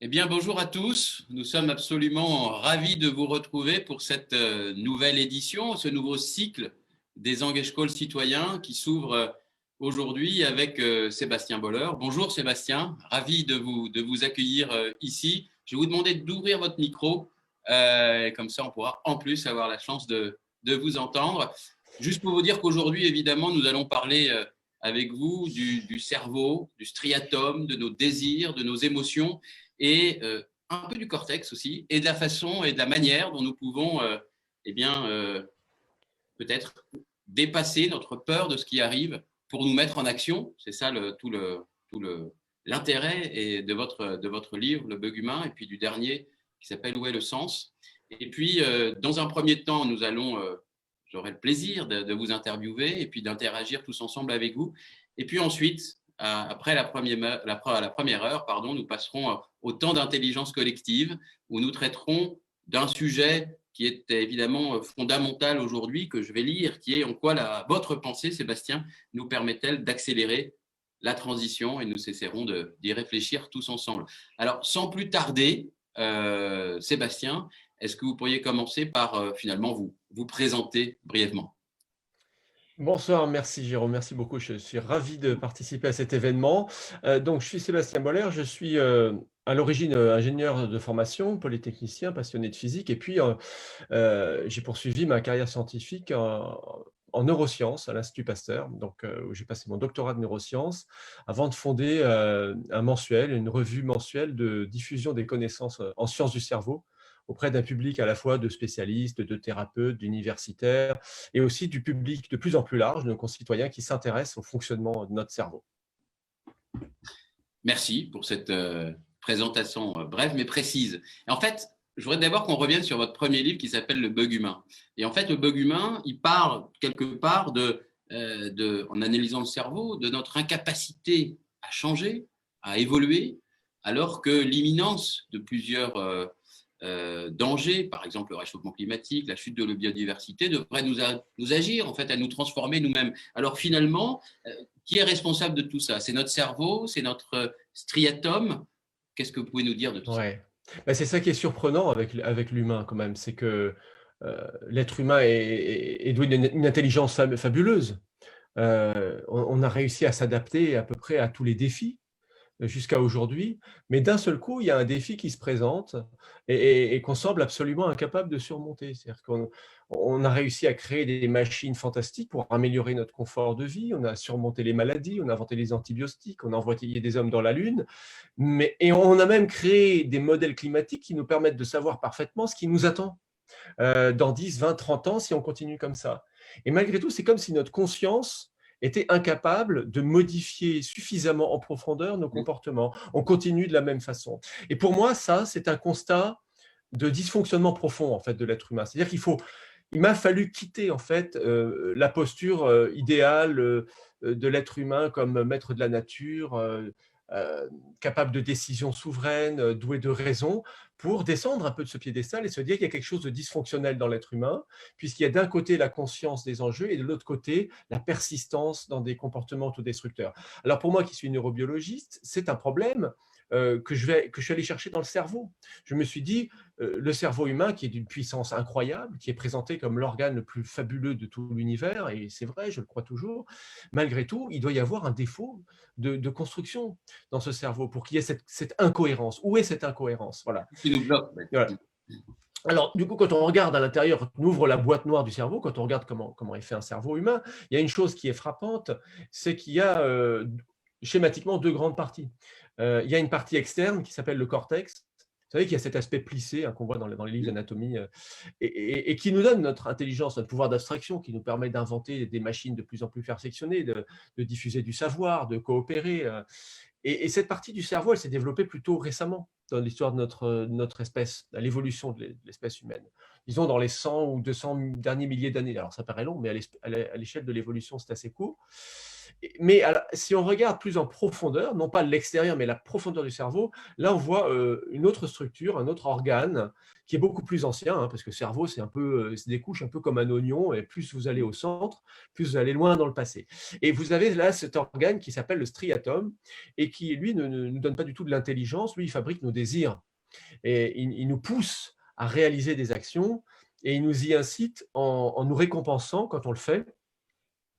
Eh bien, bonjour à tous. Nous sommes absolument ravis de vous retrouver pour cette nouvelle édition, ce nouveau cycle des Engagecall citoyens qui s'ouvre aujourd'hui avec Sébastien Boller. Bonjour Sébastien, ravi de vous accueillir ici. Je vais vous demander d'ouvrir votre micro, comme ça on pourra en plus avoir la chance de vous entendre. Juste pour vous dire qu'aujourd'hui, évidemment, nous allons parler avec vous du cerveau, du striatum, de nos désirs, de nos émotions et un peu du cortex aussi, et de la façon et de la manière dont nous pouvons eh bien, peut-être dépasser notre peur de ce qui arrive pour nous mettre en action. C'est ça l'intérêt de votre livre, Le bug humain, et puis du dernier qui s'appelle Où est le sens. Et puis, dans un premier temps, j'aurai le plaisir de vous interviewer et puis d'interagir tous ensemble avec vous. Et puis ensuite, après la première heure, pardon, nous passerons au temps d'intelligence collective où nous traiterons d'un sujet qui est évidemment fondamental aujourd'hui, que je vais lire, qui est en quoi votre pensée, Sébastien, nous permet-elle d'accélérer la transition, et nous cesserons d'y réfléchir tous ensemble. Alors, sans plus tarder, Sébastien, est-ce que vous pourriez commencer par finalement vous présenter brièvement? Bonsoir, merci Jérôme, merci beaucoup. Je suis ravi de participer à cet événement. Donc, je suis Sébastien Boller, je suis à l'origine ingénieur de formation, polytechnicien, passionné de physique, et puis j'ai poursuivi ma carrière scientifique en neurosciences à l'Institut Pasteur, donc, où j'ai passé mon doctorat de neurosciences, avant de fonder un mensuel, une revue mensuelle de diffusion des connaissances en sciences du cerveau auprès d'un public à la fois de spécialistes, de thérapeutes, d'universitaires, et aussi du public de plus en plus large, nos concitoyens qui s'intéressent au fonctionnement de notre cerveau. Merci pour cette présentation brève mais précise. Et en fait, je voudrais d'abord qu'on revienne sur votre premier livre qui s'appelle Le bug humain. Et en fait, le bug humain, il part quelque part en analysant le cerveau, de notre incapacité à changer, à évoluer, alors que l'imminence de plusieurs dangers, par exemple le réchauffement climatique, la chute de la biodiversité, devrait nous agir, en fait, à nous transformer nous-mêmes. Alors finalement, qui est responsable de tout ça? C'est notre cerveau, c'est notre striatum. Qu'est-ce que vous pouvez nous dire de tout ça? Ouais. Bah, c'est ça qui est surprenant avec l'humain quand même, c'est que l'être humain est doué d'une intelligence fabuleuse. On a réussi à s'adapter à peu près à tous les défis jusqu'à aujourd'hui, mais d'un seul coup, il y a un défi qui se présente et qu'on semble absolument incapable de surmonter. C'est-à-dire qu'on a réussi à créer des machines fantastiques pour améliorer notre confort de vie, on a surmonté les maladies, on a inventé les antibiotiques, on a envoyé des hommes dans la Lune, et on a même créé des modèles climatiques qui nous permettent de savoir parfaitement ce qui nous attend dans 10, 20, 30 ans si on continue comme ça. Et malgré tout, c'est comme si notre conscience était incapable de modifier suffisamment en profondeur nos comportements. On continue de la même façon. Et pour moi, ça, c'est un constat de dysfonctionnement profond en fait de l'être humain. C'est-à-dire il m'a fallu quitter en fait la posture idéale de l'être humain comme maître de la nature, euh, capable de décisions souveraines, doué de raison, pour descendre un peu de ce piédestal et se dire qu'il y a quelque chose de dysfonctionnel dans l'être humain, puisqu'il y a d'un côté la conscience des enjeux et de l'autre côté la persistance dans des comportements autodestructeurs. Alors pour moi qui suis neurobiologiste, c'est un problème que je suis allé chercher dans le cerveau. Je me suis dit, le cerveau humain, qui est d'une puissance incroyable, qui est présenté comme l'organe le plus fabuleux de tout l'univers, et c'est vrai, je le crois toujours, malgré tout, il doit y avoir un défaut de construction dans ce cerveau pour qu'il y ait cette incohérence. Où est cette incohérence? Voilà. Qui nous bloque? Voilà. Alors, du coup, quand on regarde à l'intérieur, quand on ouvre la boîte noire du cerveau, quand on regarde comment est fait un cerveau humain, il y a une chose qui est frappante, c'est qu'il y a schématiquement deux grandes parties. Il y a une partie externe qui s'appelle le cortex. Vous savez qu'il y a cet aspect plissé qu'on voit dans les livres d'anatomie et qui nous donne notre intelligence, notre pouvoir d'abstraction, qui nous permet d'inventer des machines de plus en plus perfectionnées, de diffuser du savoir, de coopérer. Et cette partie du cerveau, elle s'est développée plutôt récemment dans l'histoire de notre espèce, dans l'évolution de l'espèce humaine. disons dans les 100 ou 200 derniers milliers d'années. Alors ça paraît long, mais à l'échelle de l'évolution, c'est assez court. Mais alors, si on regarde plus en profondeur, non pas l'extérieur, mais la profondeur du cerveau, là on voit une autre structure, un autre organe qui est beaucoup plus ancien, hein, parce que le cerveau, c'est des couches un peu comme un oignon, et plus vous allez au centre, plus vous allez loin dans le passé. Et vous avez là cet organe qui s'appelle le striatum, et qui, lui, ne nous donne pas du tout de l'intelligence, lui, il fabrique nos désirs. Et il nous pousse à réaliser des actions, et il nous y incite en nous récompensant quand on le fait,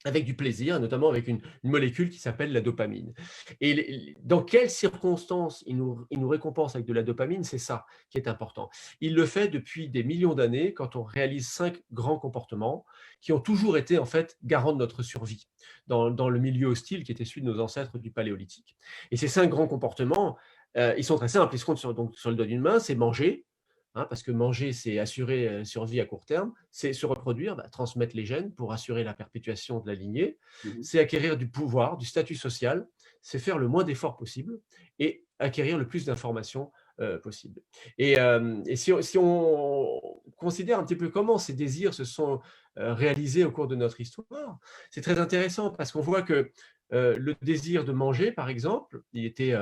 avec du plaisir, notamment avec une molécule qui s'appelle la dopamine. Et dans quelles circonstances il nous récompense avec de la dopamine, c'est ça qui est important. Il le fait depuis des millions d'années quand on réalise 5 grands comportements qui ont toujours été en fait garants de notre survie dans le milieu hostile qui était celui de nos ancêtres du Paléolithique. Et ces 5 grands comportements, ils sont très simples, ils se comptent donc sur le doigt d'une main, c'est manger, hein, parce que manger, c'est assurer survie à court terme, c'est se reproduire, transmettre les gènes pour assurer la perpétuation de la lignée, c'est acquérir du pouvoir, du statut social, c'est faire le moins d'efforts possible et acquérir le plus d'informations possible. Et si on considère un petit peu comment ces désirs se sont réalisés au cours de notre histoire, c'est très intéressant parce qu'on voit que le désir de manger, par exemple, il était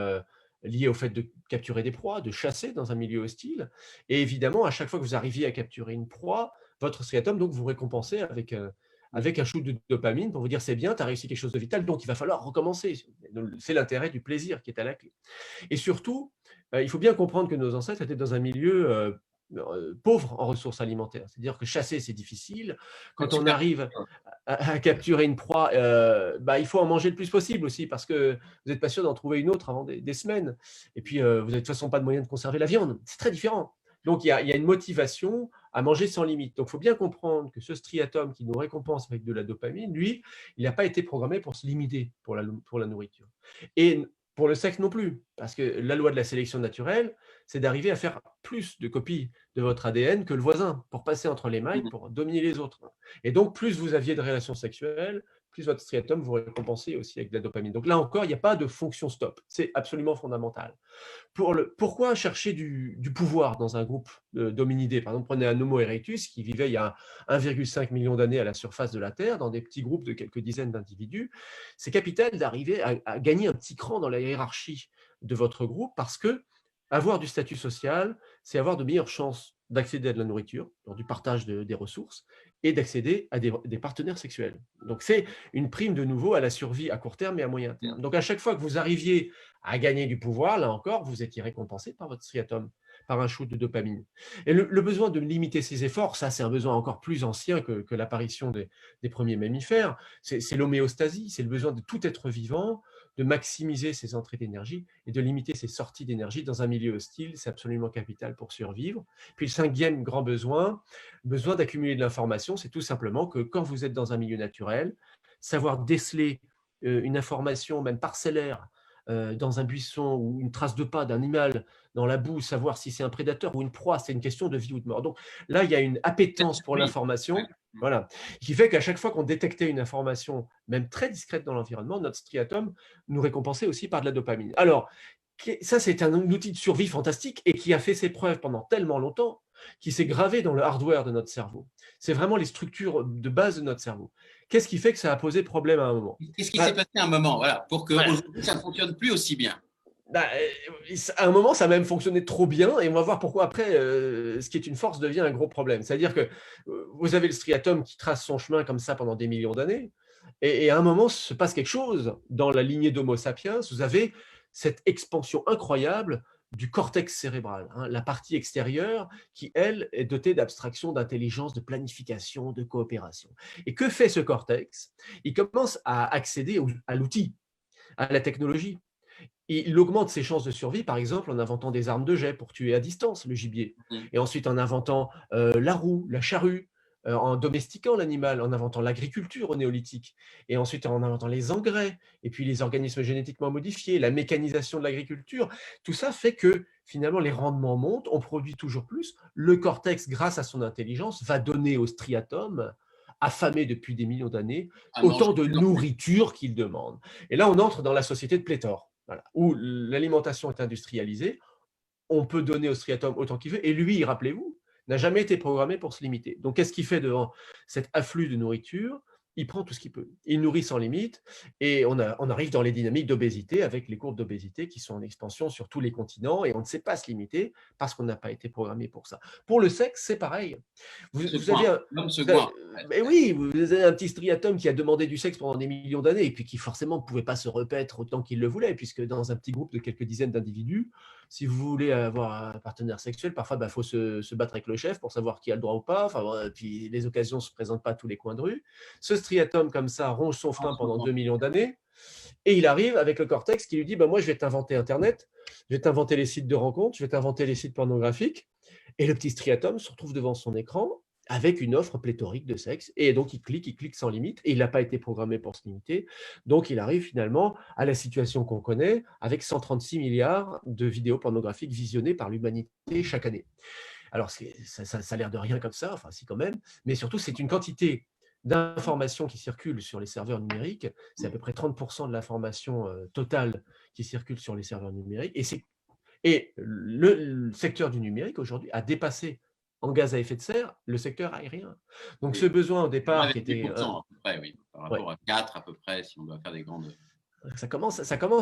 lié au fait de capturer des proies, de chasser dans un milieu hostile. Et évidemment, à chaque fois que vous arriviez à capturer une proie, votre striatum donc vous récompensait avec un shoot de dopamine pour vous dire c'est bien, tu as réussi quelque chose de vital, donc il va falloir recommencer. C'est l'intérêt du plaisir qui est à la clé. Et surtout, il faut bien comprendre que nos ancêtres étaient dans un milieu pauvre en ressources alimentaires. C'est-à-dire que chasser, c'est difficile. Quand on arrive à capturer une proie, il faut en manger le plus possible aussi parce que vous n'êtes pas sûr d'en trouver une autre avant des semaines. Et puis, vous n'avez de toute façon pas de moyen de conserver la viande. C'est très différent. Donc, il y a une motivation à manger sans limite. Donc, il faut bien comprendre que ce striatum qui nous récompense avec de la dopamine, lui, il n'a pas été programmé pour se limiter pour la nourriture. Et pour le sexe non plus, parce que la loi de la sélection naturelle, c'est d'arriver à faire plus de copies de votre ADN que le voisin pour passer entre les mailles, pour dominer les autres. Et donc, plus vous aviez de relations sexuelles, plus votre striatum vous récompensait aussi avec de la dopamine. Donc là encore, il n'y a pas de fonction stop. C'est absolument fondamental. Pourquoi chercher du pouvoir dans un groupe d'hominidés? Par exemple, prenez un Homo erectus qui vivait il y a 1,5 million d'années à la surface de la Terre, dans des petits groupes de quelques dizaines d'individus. C'est capital d'arriver à gagner un petit cran dans la hiérarchie de votre groupe parce que avoir du statut social, c'est avoir de meilleures chances d'accéder à de la nourriture, du partage des ressources, et d'accéder à des partenaires sexuels. Donc c'est une prime de nouveau à la survie à court terme et à moyen terme. Donc à chaque fois que vous arriviez à gagner du pouvoir, là encore, vous étiez récompensé par votre striatum, par un shoot de dopamine. Et le besoin de limiter ses efforts, ça c'est un besoin encore plus ancien que l'apparition des premiers mammifères, c'est l'homéostasie, c'est le besoin de tout être vivant, de maximiser ses entrées d'énergie et de limiter ses sorties d'énergie dans un milieu hostile, c'est absolument capital pour survivre. Puis le cinquième grand besoin d'accumuler de l'information, c'est tout simplement que quand vous êtes dans un milieu naturel, savoir déceler une information même parcellaire dans un buisson ou une trace de pas d'un animal dans la boue, savoir si c'est un prédateur ou une proie, c'est une question de vie ou de mort. Donc là, il y a une appétence pour l'information, voilà, qui fait qu'à chaque fois qu'on détectait une information, même très discrète dans l'environnement, notre striatum nous récompensait aussi par de la dopamine. Alors, ça, c'est un outil de survie fantastique et qui a fait ses preuves pendant tellement longtemps qui s'est gravé dans le hardware de notre cerveau. C'est vraiment les structures de base de notre cerveau. Qu'est-ce qui fait que ça a posé problème à un moment? Qu'est-ce qui s'est passé à un moment, voilà, pour qu'aujourd'hui, ça ne fonctionne plus aussi bien? À un moment, ça a même fonctionné trop bien, et on va voir pourquoi après, ce qui est une force devient un gros problème. C'est-à-dire que vous avez le striatum qui trace son chemin comme ça pendant des millions d'années, et à un moment, se passe quelque chose dans la lignée d'Homo sapiens. Vous avez cette expansion incroyable du cortex cérébral, hein, la partie extérieure qui, elle, est dotée d'abstraction, d'intelligence, de planification, de coopération. Et que fait ce cortex? Il commence à accéder à l'outil, à la technologie. Il augmente ses chances de survie, par exemple, en inventant des armes de jet pour tuer à distance le gibier. Et ensuite en inventant la roue, la charrue, en domestiquant l'animal, en inventant l'agriculture au néolithique, et ensuite en inventant les engrais, et puis les organismes génétiquement modifiés, la mécanisation de l'agriculture. Tout ça fait que finalement les rendements montent, on produit toujours plus. Le cortex, grâce à son intelligence, va donner au striatum, affamé depuis des millions d'années, autant de nourriture qu'il demande. Et là, on entre dans la société de pléthore. Voilà, où l'alimentation est industrialisée, on peut donner au striatum autant qu'il veut. Et lui, rappelez-vous, n'a jamais été programmé pour se limiter. Donc, qu'est-ce qu'il fait devant cet afflux de nourriture? Il prend tout ce qu'il peut. Il nourrit sans limite et on arrive dans les dynamiques d'obésité avec les courbes d'obésité qui sont en expansion sur tous les continents et on ne sait pas se limiter parce qu'on n'a pas été programmé pour ça. Pour le sexe, c'est pareil. Vous avez L'homme se goinfre. mais oui, vous avez un petit striatum qui a demandé du sexe pendant des millions d'années et puis qui forcément ne pouvait pas se repaître autant qu'il le voulait, puisque dans un petit groupe de quelques dizaines d'individus, si vous voulez avoir un partenaire sexuel, parfois il faut se battre avec le chef pour savoir qui a le droit ou pas. Enfin, puis les occasions ne se présentent pas à tous les coins de rue. Ce striatum comme ça ronge son frein pendant 2 millions d'années et il arrive avec le cortex qui lui dit moi je vais t'inventer Internet, je vais t'inventer les sites de rencontres, je vais t'inventer les sites pornographiques. Et le petit striatum se retrouve devant son écran avec une offre pléthorique de sexe. Et donc, il clique sans limite. Et il n'a pas été programmé pour se limiter. Donc, il arrive finalement à la situation qu'on connaît avec 136 milliards de vidéos pornographiques visionnées par l'humanité chaque année. Alors, ça a l'air de rien comme ça, enfin, si quand même. Mais surtout, c'est une quantité d'informations qui circulent sur les serveurs numériques. C'est à peu près 30% de l'information totale qui circule sur les serveurs numériques. Et le secteur du numérique aujourd'hui a dépassé en gaz à effet de serre le secteur aérien. Donc ce besoin au départ qui était… à peu près, oui, par rapport à 4 à peu près, si on doit faire des grandes… Ça commence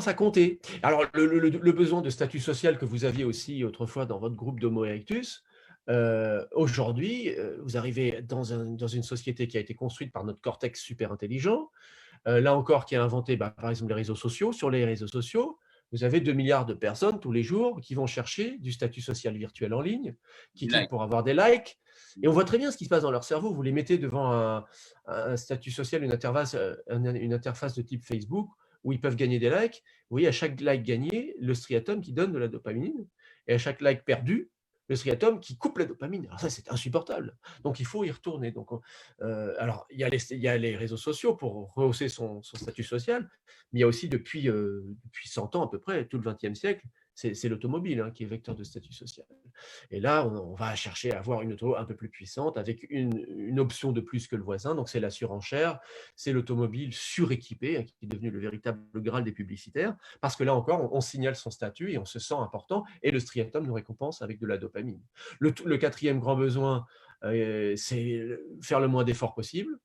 à compter. Alors le besoin de statut social que vous aviez aussi autrefois dans votre groupe d'Homo erectus, aujourd'hui, vous arrivez dans une société qui a été construite par notre cortex super intelligent, là encore qui a inventé par exemple les réseaux sociaux. Sur les réseaux sociaux, vous avez 2 milliards de personnes tous les jours qui vont chercher du statut social virtuel en ligne, qui cliquent pour avoir des likes. Et on voit très bien ce qui se passe dans leur cerveau. Vous les mettez devant un statut social, une interface de type Facebook, où ils peuvent gagner des likes. Vous voyez, à chaque like gagné, le striatum qui donne de la dopamine. Et à chaque like perdu, le striatum qui coupe la dopamine. Alors ça, c'est insupportable. Donc, il faut y retourner. Donc, alors, il y a les réseaux sociaux pour rehausser son statut social, mais il y a aussi depuis 100 ans à peu près, tout le XXe siècle, c'est l'automobile qui est vecteur de statut social. Et là, on va chercher à avoir une auto un peu plus puissante avec une option de plus que le voisin. Donc, c'est la surenchère, c'est l'automobile suréquipée qui est devenue le véritable graal des publicitaires. Parce que là encore, on signale son statut et on se sent important. Et le striatum nous récompense avec de la dopamine. Le quatrième grand besoin, c'est faire le moins d'efforts possible.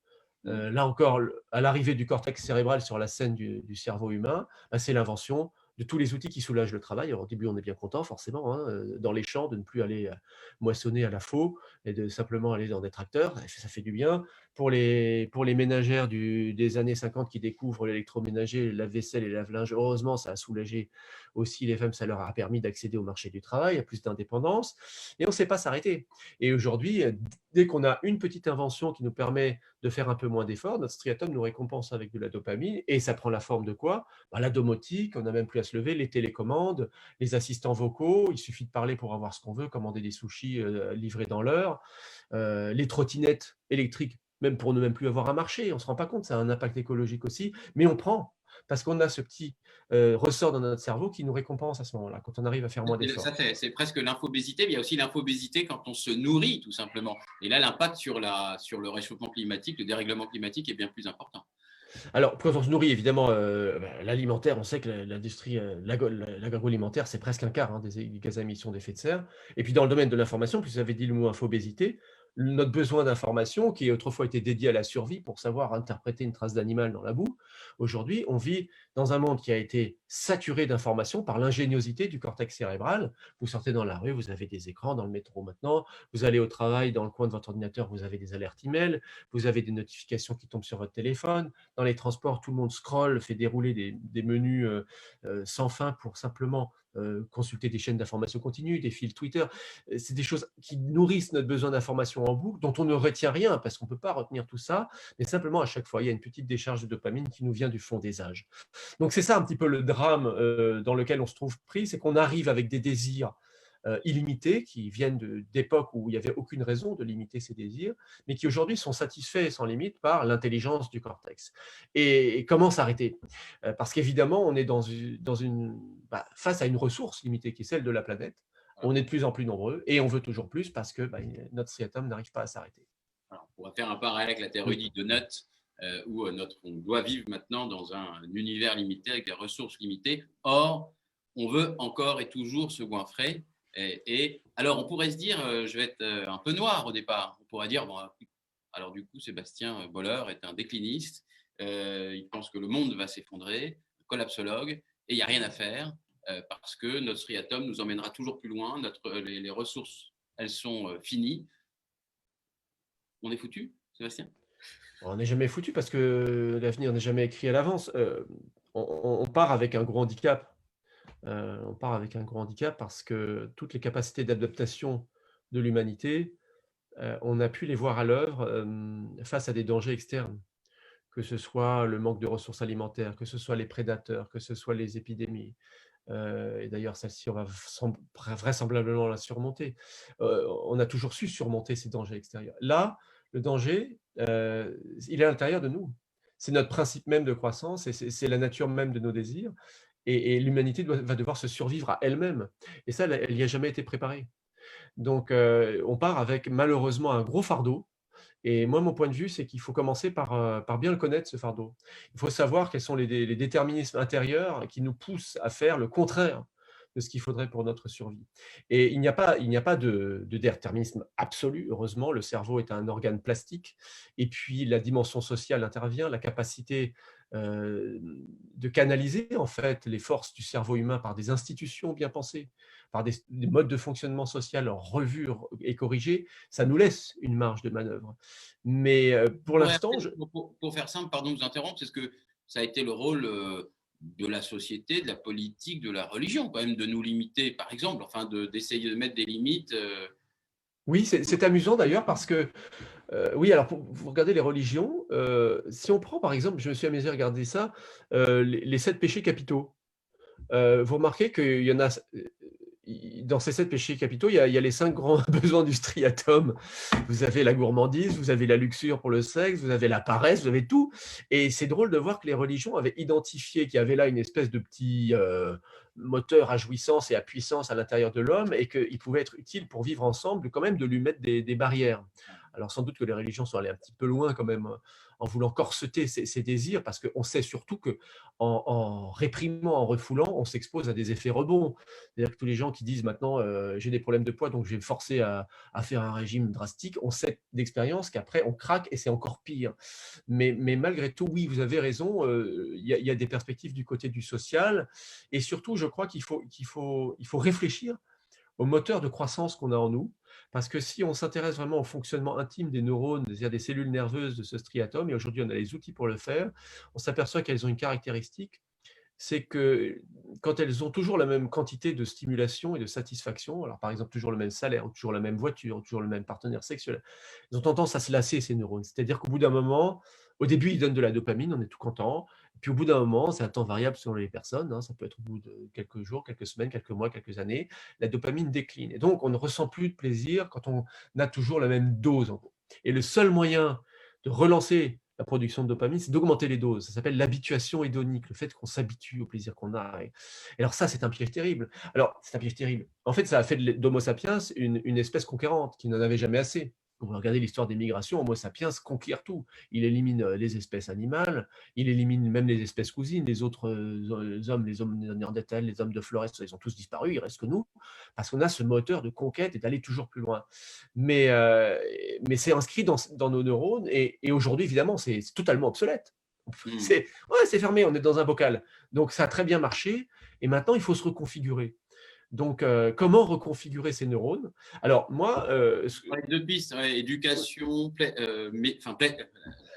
Là encore, à l'arrivée du cortex cérébral sur la scène du cerveau humain, c'est l'invention de tous les outils qui soulagent le travail. Alors, au début, on est bien content, forcément, dans les champs, de ne plus aller moissonner à la faux et de simplement aller dans des tracteurs. Ça fait du bien. Pour les ménagères des années 50 qui découvrent l'électroménager, le lave-vaisselle et le lave-linge, heureusement, ça a soulagé aussi les femmes, ça leur a permis d'accéder au marché du travail, à plus d'indépendance. Et on ne sait pas s'arrêter. Et aujourd'hui, dès qu'on a une petite invention qui nous permet de faire un peu moins d'efforts, notre striatum nous récompense avec de la dopamine. Et ça prend la forme de quoi? La domotique, on n'a même plus à se lever, les télécommandes, les assistants vocaux, il suffit de parler pour avoir ce qu'on veut, commander des sushis livrés dans l'heure, les trottinettes électriques, même pour ne même plus avoir à marcher, on ne se rend pas compte, ça a un impact écologique aussi, mais on prend, parce qu'on a ce petit ressort dans notre cerveau qui nous récompense à ce moment-là, quand on arrive à faire moins d'efforts. C'est presque l'infobésité, mais il y a aussi l'infobésité quand on se nourrit, tout simplement. Et là, l'impact sur le réchauffement climatique, le dérèglement climatique est bien plus important. Alors, quand on se nourrit, évidemment, l'alimentaire, on sait que l'industrie, l'agroalimentaire, c'est presque un quart des gaz à émissions d'effet de serre. Et puis, dans le domaine de l'information, puis vous avez dit le mot infobésité, notre besoin d'information, qui autrefois était dédié à la survie pour savoir interpréter une trace d'animal dans la boue, aujourd'hui, on vit dans un monde qui a été saturé d'informations par l'ingéniosité du cortex cérébral. Vous sortez dans la rue, vous avez des écrans dans le métro maintenant, vous allez au travail, dans le coin de votre ordinateur, vous avez des alertes email, vous avez des notifications qui tombent sur votre téléphone. Dans les transports, tout le monde scrolle, fait dérouler des menus sans fin pour simplement consulter des chaînes d'information continue, des fils Twitter. C'est des choses qui nourrissent notre besoin d'information en boucle, dont on ne retient rien, parce qu'on ne peut pas retenir tout ça, mais simplement à chaque fois, il y a une petite décharge de dopamine qui nous vient du fond des âges. Donc c'est ça un petit peu le drame dans lequel on se trouve pris, c'est qu'on arrive avec des désirs illimités qui viennent d'époques où il n'y avait aucune raison de limiter ces désirs, mais qui aujourd'hui sont satisfaits sans limite par l'intelligence du cortex. Et comment s'arrêter? Parce qu'évidemment, on est face à une ressource limitée qui est celle de la planète. On est de plus en plus nombreux et on veut toujours plus parce que notre striatum n'arrive pas à s'arrêter. On va faire un parallèle avec la théorie de Nutt, où on doit vivre maintenant dans un univers limité avec des ressources limitées. Or, on veut encore et toujours se goinfrer. Alors, on pourrait se dire, je vais être un peu noir au départ. On pourrait dire, bon, alors du coup, Sébastien Boller est un décliniste. Il pense que le monde va s'effondrer, collapsologue, et il n'y a rien à faire parce que notre striatum nous emmènera toujours plus loin. Les ressources, elles sont finies. On est foutu, Sébastien? On n'est jamais foutu parce que l'avenir n'est jamais écrit à l'avance. On part avec un gros handicap. On part avec un gros handicap parce que toutes les capacités d'adaptation de l'humanité, on a pu les voir à l'œuvre face à des dangers externes, que ce soit le manque de ressources alimentaires, que ce soit les prédateurs, que ce soit les épidémies. Et d'ailleurs, celle-ci, on va vraisemblablement la surmonter. On a toujours su surmonter ces dangers extérieurs. Là, le danger, il est à l'intérieur de nous. C'est notre principe même de croissance et c'est la nature même de nos désirs. Et l'humanité va devoir se survivre à elle-même. Et ça, elle n'y a jamais été préparée. Donc, on part avec malheureusement un gros fardeau. Et moi, mon point de vue, c'est qu'il faut commencer par bien le connaître, ce fardeau. Il faut savoir quels sont les déterminismes intérieurs qui nous poussent à faire le contraire de ce qu'il faudrait pour notre survie. Et il n'y a pas de déterminisme absolu, heureusement. Le cerveau est un organe plastique. Et puis, la dimension sociale intervient, la capacité de canaliser en fait les forces du cerveau humain par des institutions bien pensées, par des modes de fonctionnement social revus et corrigés, ça nous laisse une marge de manœuvre. Mais pour l'instant, pour faire simple, pardon de vous interrompre, c'est ce que ça a été le rôle de la société, de la politique, de la religion, quand même, de nous limiter, par exemple, enfin, d'essayer de mettre des limites. Oui, c'est amusant d'ailleurs parce que, oui, alors pour vous regardez les religions, si on prend par exemple, je me suis amusé à regarder ça, les 7 péchés capitaux. Vous remarquez qu'il y en a, dans ces 7 péchés capitaux, il y a les 5 grands besoins du striatum. Vous avez la gourmandise, vous avez la luxure pour le sexe, vous avez la paresse, vous avez tout. Et c'est drôle de voir que les religions avaient identifié qu'il y avait là une espèce de petit moteur à jouissance et à puissance à l'intérieur de l'homme et qu'il pouvait être utile pour vivre ensemble, quand même de lui mettre des barrières. Alors sans doute que les religions sont allées un petit peu loin quand même en voulant corseter ces désirs, parce qu'on sait surtout que en réprimant, en refoulant, on s'expose à des effets rebonds. C'est-à-dire que tous les gens qui disent maintenant j'ai des problèmes de poids, donc je vais me forcer à faire un régime drastique, on sait d'expérience qu'après on craque et c'est encore pire. Mais malgré tout, oui, vous avez raison, il y a des perspectives du côté du social, et surtout, je crois qu'il faut réfléchir au moteur de croissance qu'on a en nous, parce que si on s'intéresse vraiment au fonctionnement intime des neurones, c'est-à-dire des cellules nerveuses de ce striatum, et aujourd'hui on a les outils pour le faire, on s'aperçoit qu'elles ont une caractéristique, c'est que quand elles ont toujours la même quantité de stimulation et de satisfaction, alors par exemple toujours le même salaire, ou toujours la même voiture, ou toujours le même partenaire sexuel, elles ont tendance à se lasser, ces neurones. C'est-à-dire qu'au bout d'un moment, au début, ils donnent de la dopamine, on est tout content, et puis au bout d'un moment, c'est un temps variable selon les personnes, hein, ça peut être au bout de quelques jours, quelques semaines, quelques mois, quelques années, la dopamine décline. Et donc, on ne ressent plus de plaisir quand on a toujours la même dose, en gros. Et le seul moyen de relancer la production de dopamine, c'est d'augmenter les doses. Ça s'appelle l'habituation hédonique, le fait qu'on s'habitue au plaisir qu'on a. Et alors ça, c'est un piège terrible. Alors, c'est un piège terrible. En fait, ça a fait d'Homo sapiens une espèce conquérante qui n'en avait jamais assez. Quand vous regardez l'histoire des migrations, Homo sapiens conquiert tout. Il élimine les espèces animales, il élimine même les espèces cousines, les autres hommes, les hommes néandertals, les hommes de Flores, ils ont tous disparu, il reste que nous, parce qu'on a ce moteur de conquête et d'aller toujours plus loin. Mais c'est inscrit dans nos neurones, et aujourd'hui, évidemment, c'est totalement obsolète. C'est fermé, on est dans un bocal. Donc, ça a très bien marché, et maintenant, il faut se reconfigurer. Donc, comment reconfigurer ces neurones? Alors, moi… deux pistes, éducation, la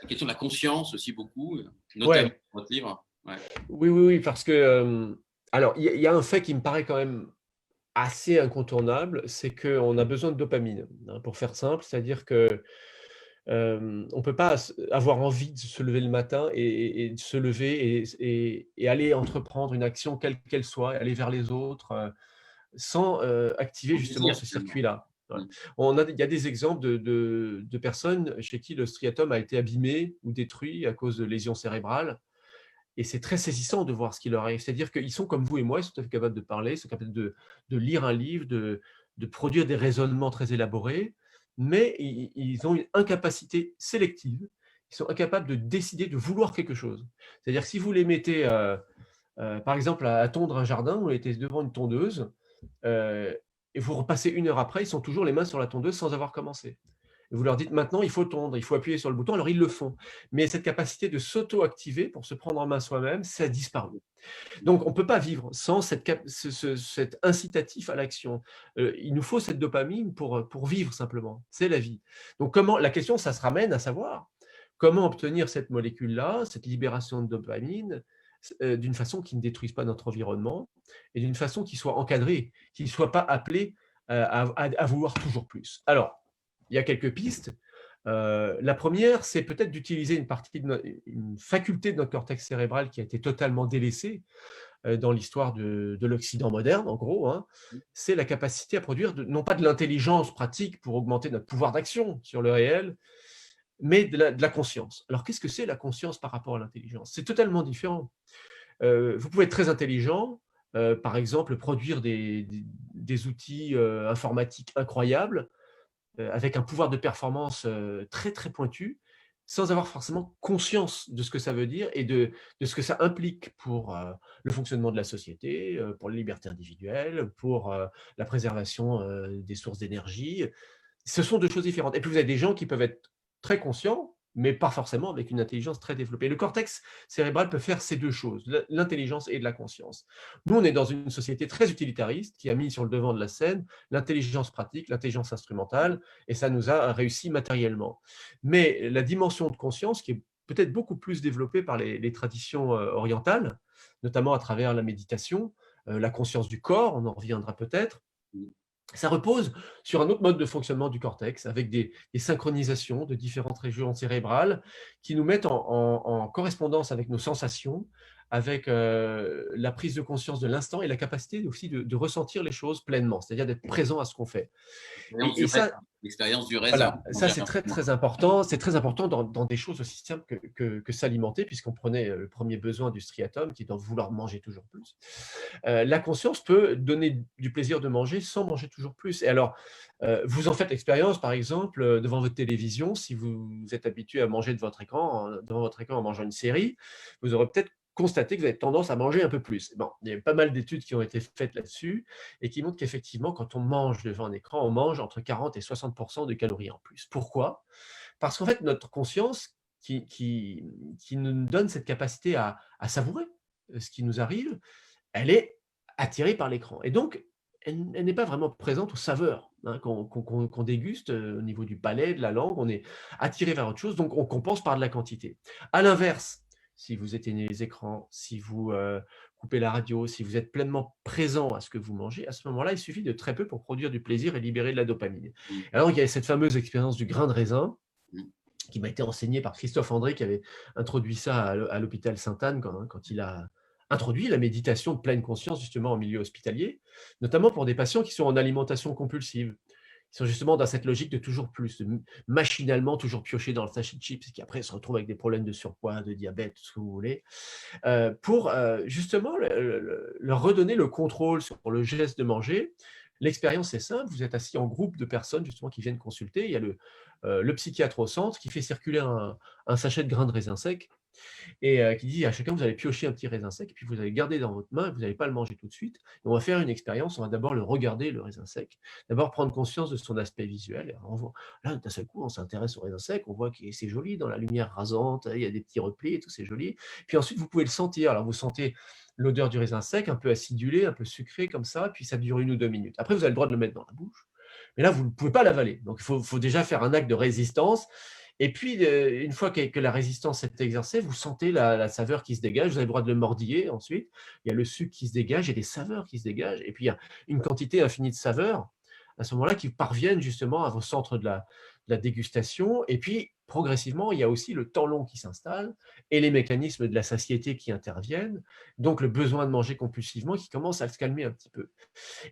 question de la conscience aussi beaucoup, notamment ouais. dans votre livre. Ouais. Oui, parce que… alors, il y a un fait qui me paraît quand même assez incontournable, c'est qu'on a besoin de dopamine, hein, pour faire simple, c'est-à-dire que on ne peut pas avoir envie de se lever le matin et de se lever et aller entreprendre une action quelle qu'elle soit, aller vers les autres, sans activer justement ce circuit-là. Ouais. Il y a des exemples de personnes chez qui le striatum a été abîmé ou détruit à cause de lésions cérébrales. Et c'est très saisissant de voir ce qui leur arrive. C'est-à-dire qu'ils sont comme vous et moi, ils sont tout à fait capables de parler, ils sont capables de lire un livre, de produire des raisonnements très élaborés, mais ils ont une incapacité sélective. Ils sont incapables de décider, de vouloir quelque chose. C'est-à-dire que si vous les mettez, par exemple, à tondre un jardin, vous les mettez devant une tondeuse, et vous repassez 1 heure après, ils sont toujours les mains sur la tondeuse sans avoir commencé. Et vous leur dites maintenant, il faut tondre, il faut appuyer sur le bouton, alors ils le font. Mais cette capacité de s'auto-activer pour se prendre en main soi-même, ça a disparu. Donc, on ne peut pas vivre sans cet incitatif à l'action. Il nous faut cette dopamine pour vivre simplement. C'est la vie. Donc, la question, ça se ramène à savoir comment obtenir cette molécule-là, cette libération de dopamine, d'une façon qui ne détruise pas notre environnement et d'une façon qui soit encadrée, qui ne soit pas appelée à vouloir toujours plus. Alors, il y a quelques pistes. La première, c'est peut-être d'utiliser une faculté de notre cortex cérébral qui a été totalement délaissée dans l'histoire de l'Occident moderne, en gros. Hein. C'est la capacité à produire, non pas de l'intelligence pratique pour augmenter notre pouvoir d'action sur le réel, mais de la conscience. Alors, qu'est-ce que c'est la conscience par rapport à l'intelligence? C'est totalement différent. Vous pouvez être très intelligent, par exemple, produire des outils informatiques incroyables, avec un pouvoir de performance très, très pointu, sans avoir forcément conscience de ce que ça veut dire et de ce que ça implique pour le fonctionnement de la société, pour les libertés individuelles, pour la préservation des sources d'énergie. Ce sont 2 choses différentes. Et puis vous avez des gens qui peuvent être très conscients, mais pas forcément avec une intelligence très développée. Le cortex cérébral peut faire ces 2 choses, l'intelligence et de la conscience. Nous, on est dans une société très utilitariste qui a mis sur le devant de la scène l'intelligence pratique, l'intelligence instrumentale, et ça nous a réussi matériellement. Mais la dimension de conscience, qui est peut-être beaucoup plus développée par les traditions orientales, notamment à travers la méditation, la conscience du corps, on en reviendra peut-être, ça repose sur un autre mode de fonctionnement du cortex, avec des synchronisations de différentes régions cérébrales qui nous mettent en correspondance avec nos sensations, avec la prise de conscience de l'instant et la capacité aussi de ressentir les choses pleinement, c'est-à-dire d'être présent à ce qu'on fait. Et ça, l'expérience du raisin. voilà, ça c'est très très important. C'est très important dans des choses aussi simples que s'alimenter, puisqu'on prenait le premier besoin du striatum, qui est de vouloir manger toujours plus. La conscience peut donner du plaisir de manger sans manger toujours plus. Et alors, vous en faites l'expérience, par exemple, devant votre télévision, si vous êtes habitué à manger devant votre écran en mangeant une série, vous aurez peut-être constaté que vous avez tendance à manger un peu plus. Bon, il y a pas mal d'études qui ont été faites là-dessus et qui montrent qu'effectivement, quand on mange devant un écran, on mange entre 40 et 60% de calories en plus. Pourquoi? Parce qu'en fait, notre conscience qui nous donne cette capacité à savourer ce qui nous arrive, elle est attirée par l'écran. Et donc, elle n'est pas vraiment présente aux saveurs hein, qu'on déguste au niveau du palais, de la langue. On est attiré vers autre chose, donc on compense par de la quantité. À l'inverse, si vous éteignez les écrans, si vous coupez la radio, si vous êtes pleinement présent à ce que vous mangez, à ce moment-là, il suffit de très peu pour produire du plaisir et libérer de la dopamine. Alors, il y a cette fameuse expérience du grain de raisin qui m'a été enseignée par Christophe André, qui avait introduit ça à l'hôpital Sainte-Anne quand il a introduit la méditation de pleine conscience justement en milieu hospitalier, notamment pour des patients qui sont en alimentation compulsive. Ils sont justement dans cette logique de toujours plus, de machinalement toujours piocher dans le sachet de chips, et qui après se retrouvent avec des problèmes de surpoids, de diabète, tout ce que vous voulez, pour justement leur redonner le contrôle sur le geste de manger. L'expérience est simple, vous êtes assis en groupe de personnes justement qui viennent consulter, il y a le psychiatre au centre qui fait circuler un sachet de grains de raisin sec et qui dit à chacun, vous allez piocher un petit raisin sec, et puis vous allez garder dans votre main, et vous n'allez pas le manger tout de suite. Et on va faire une expérience, on va d'abord le regarder, le raisin sec, d'abord prendre conscience de son aspect visuel. Et là, d'un seul coup, on s'intéresse au raisin sec, on voit que c'est joli, dans la lumière rasante, il y a des petits replis et tout, c'est joli. Puis ensuite, vous pouvez le sentir. Alors, vous sentez l'odeur du raisin sec, un peu acidulé, un peu sucré comme ça, puis ça dure 1 ou 2 minutes. Après, vous avez le droit de le mettre dans la bouche. Mais là, vous ne pouvez pas l'avaler. Donc, il faut déjà faire un acte de résistance. Et puis, une fois que la résistance est exercée, vous sentez la saveur qui se dégage. Vous avez le droit de le mordiller ensuite. Il y a le sucre qui se dégage, il y a des saveurs qui se dégagent. Et puis, il y a une quantité infinie de saveurs à ce moment-là qui parviennent justement à vos centres de la dégustation. Et puis, progressivement, il y a aussi le temps long qui s'installe et les mécanismes de la satiété qui interviennent. Donc, le besoin de manger compulsivement qui commence à se calmer un petit peu.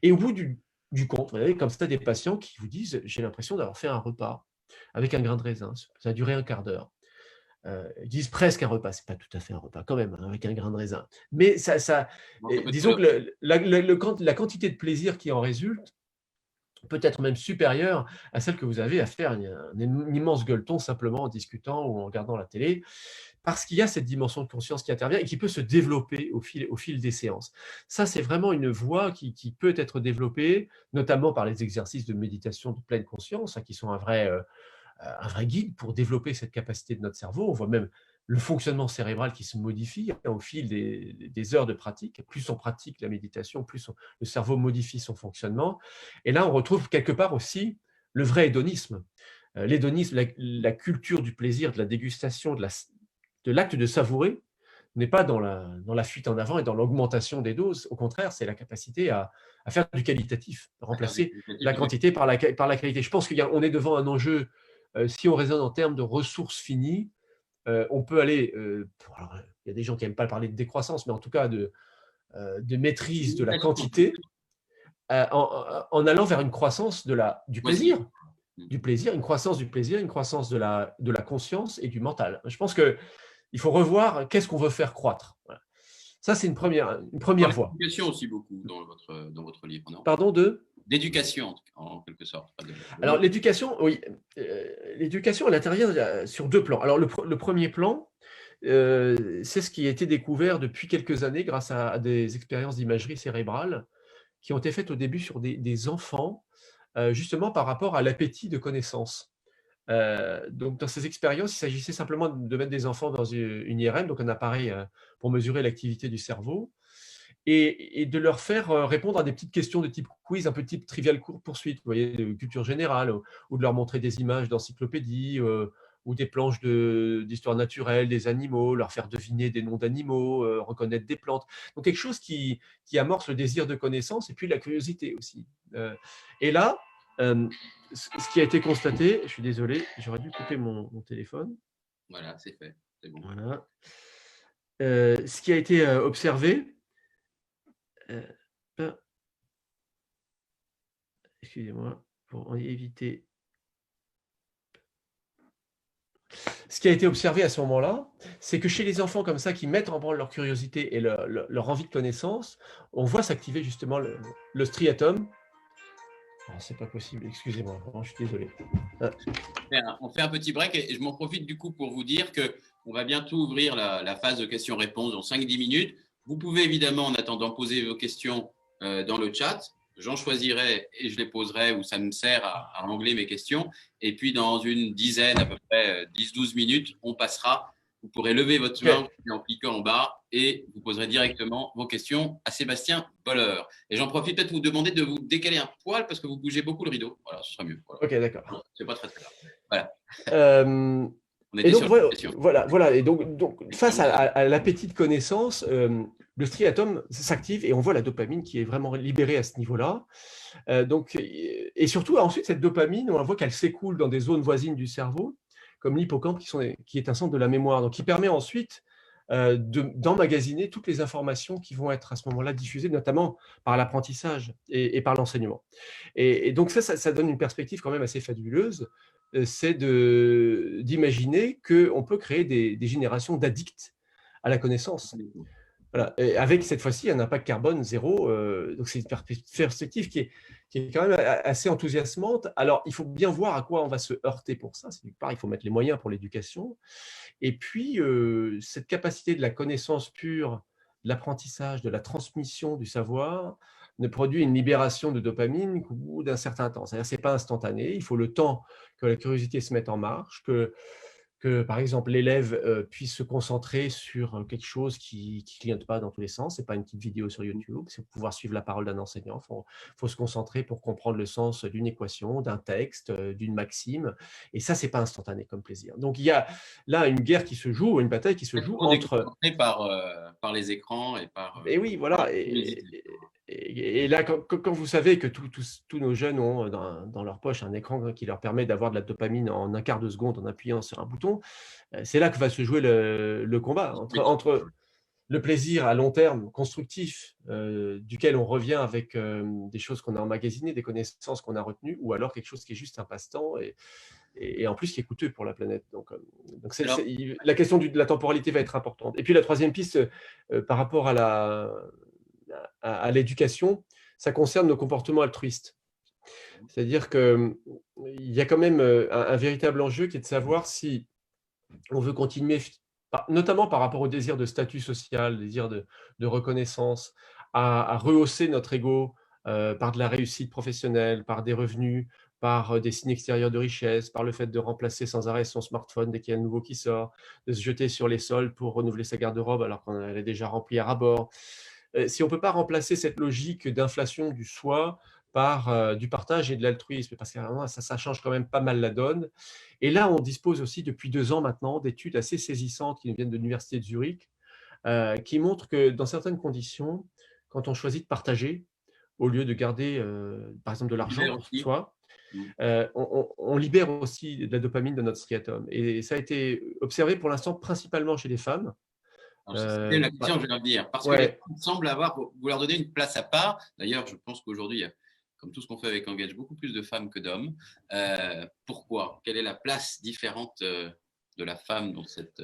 Et au bout du compte, vous avez comme ça des patients qui vous disent « j'ai l'impression d'avoir fait un repas avec un grain de raisin, ça a duré un quart d'heure ». Ils disent presque un repas, c'est pas tout à fait un repas quand même, hein, avec un grain de raisin. Mais disons que la quantité de plaisir qui en résulte peut être même supérieure à celle que vous avez à faire un immense gueuleton simplement en discutant ou en regardant la télé. parce qu'il y a cette dimension de conscience qui intervient et qui peut se développer au fil des séances. Ça, c'est vraiment une voie qui peut être développée, notamment par les exercices de méditation de pleine conscience, qui sont un vrai guide pour développer cette capacité de notre cerveau. On voit même le fonctionnement cérébral qui se modifie au fil des heures de pratique. Plus on pratique la méditation, plus le cerveau modifie son fonctionnement. Et là, on retrouve quelque part aussi le vrai hédonisme. L'hédonisme, la culture du plaisir, de la dégustation, de l'acte de savourer, n'est pas dans la fuite en avant et dans l'augmentation des doses. Au contraire, c'est la capacité à faire du qualitatif, remplacer la quantité par la qualité. Je pense qu'on est devant un enjeu, si on raisonne en termes de ressources finies, on peut aller, alors, il y a des gens qui n'aiment pas parler de décroissance, mais en tout cas de maîtrise de la quantité, en allant vers une croissance du plaisir. Une croissance du plaisir, une croissance de la conscience et du mental. Je pense qu'il faut revoir qu'est-ce qu'on veut faire croître. Voilà. Ça, c'est une première voie. L'éducation aussi beaucoup dans votre livre, non? Pardon, d'éducation, en quelque sorte. Alors, l'éducation, oui. L'éducation, elle intervient sur 2 plans. Alors, le premier plan, c'est ce qui a été découvert depuis quelques années grâce à des expériences d'imagerie cérébrale qui ont été faites au début sur des enfants, justement par rapport à l'appétit de connaissance. Donc, dans ces expériences, il s'agissait simplement de mettre des enfants dans une IRM, donc un appareil pour mesurer l'activité du cerveau, et de leur faire répondre à des petites questions de type quiz, un peu type trivial poursuite, vous voyez, de culture générale, ou de leur montrer des images d'encyclopédie, ou des planches d'histoire naturelle, des animaux, leur faire deviner des noms d'animaux, reconnaître des plantes. Donc quelque chose qui amorce le désir de connaissance et puis la curiosité aussi. Et là, ce qui a été constaté, je suis désolé, j'aurais dû couper mon téléphone. Voilà, c'est fait, c'est bon. Voilà. Ce qui a été observé, excusez-moi, pour éviter. Ce qui a été observé à ce moment-là, c'est que chez les enfants comme ça qui mettent en branle leur curiosité et leur envie de connaissance, on voit s'activer justement le striatum. C'est pas possible, excusez-moi, je suis désolé. On fait un petit break et je m'en profite du coup pour vous dire qu'on va bientôt ouvrir la phase de questions-réponses dans 5-10 minutes. Vous pouvez évidemment, en attendant, poser vos questions dans le chat. J'en choisirai et je les poserai où ça me sert à angler mes questions. Et puis, dans une dizaine, à peu près 10-12 minutes, on passera. Vous pourrez lever votre main en cliquant en bas et vous poserez directement vos questions à Sébastien Boller. Et j'en profite peut-être vous demander de vous décaler un poil parce que vous bougez beaucoup le rideau. Voilà, ce sera mieux. Voilà. Ok, d'accord. C'est pas très grave. Voilà. On était sur voilà. Et donc face à l'appétit de connaissance, le striatum s'active et on voit la dopamine qui est vraiment libérée à ce niveau-là. Et surtout, ensuite, cette dopamine, on voit qu'elle s'écoule dans des zones voisines du cerveau, comme l'hippocampe, qui est un centre de la mémoire, donc qui permet ensuite d'emmagasiner toutes les informations qui vont être à ce moment-là diffusées, notamment par l'apprentissage et par l'enseignement. Et donc ça donne une perspective quand même assez fabuleuse, c'est d'imaginer qu'on peut créer des générations d'addicts à la connaissance. Voilà. Et avec cette fois-ci un impact carbone zéro, donc c'est une perspective qui est quand même assez enthousiasmante. Alors, il faut bien voir à quoi on va se heurter pour ça. C'est d'une part, il faut mettre les moyens pour l'éducation. Et puis, cette capacité de la connaissance pure, de l'apprentissage, de la transmission du savoir, ne produit une libération de dopamine qu'au bout d'un certain temps. C'est-à-dire que ce n'est pas instantané. Il faut le temps que la curiosité se mette en marche, que par exemple, l'élève puisse se concentrer sur quelque chose qui ne clignote pas dans tous les sens. Ce n'est pas une petite vidéo sur YouTube, c'est pouvoir suivre la parole d'un enseignant. Il faut se concentrer pour comprendre le sens d'une équation, d'un texte, d'une maxime. Et ça, ce n'est pas instantané comme plaisir. Donc, il y a là une guerre qui se joue, une bataille qui se joue entre… par les écrans et par… Et oui, voilà. Et là, quand vous savez que tous nos jeunes ont dans leur poche un écran qui leur permet d'avoir de la dopamine en un quart de seconde en appuyant sur un bouton, c'est là que va se jouer le combat entre le plaisir à long terme, constructif, duquel on revient avec des choses qu'on a emmagasinées, des connaissances qu'on a retenues, ou alors quelque chose qui est juste un passe-temps et en plus qui est coûteux pour la planète. Donc la question de la temporalité va être importante. Et puis la troisième piste, par rapport à l'éducation, ça concerne nos comportements altruistes. C'est-à-dire qu'il y a quand même un véritable enjeu qui est de savoir si on veut continuer notamment par rapport au désir de statut social, désir de reconnaissance, à rehausser notre ego par de la réussite professionnelle, par des revenus, par des signes extérieurs de richesse, par le fait de remplacer sans arrêt son smartphone dès qu'il y a un nouveau qui sort, de se jeter sur les sols pour renouveler sa garde-robe alors qu'elle est déjà remplie à ras-bord. Si on ne peut pas remplacer cette logique d'inflation du soi par du partage et de l'altruisme, parce que ça change quand même pas mal la donne. Et là, on dispose aussi depuis 2 ans maintenant d'études assez saisissantes qui nous viennent de l'université de Zurich, qui montrent que dans certaines conditions, quand on choisit de partager, au lieu de garder, par exemple, de l'argent Libère pour aussi. soi, Mm. on libère aussi de la dopamine de notre striatum. Et ça a été observé pour l'instant principalement chez les femmes. Alors, c'était la question Bah, que je vais dire, parce que les ouais, femmes semblent avoir, vous leur donnez une place à part. D'ailleurs, je pense qu'aujourd'hui, il y a, comme tout ce qu'on fait avec Engage, beaucoup plus de femmes que d'hommes. Pourquoi? Quelle est la place différente de la femme dans cette…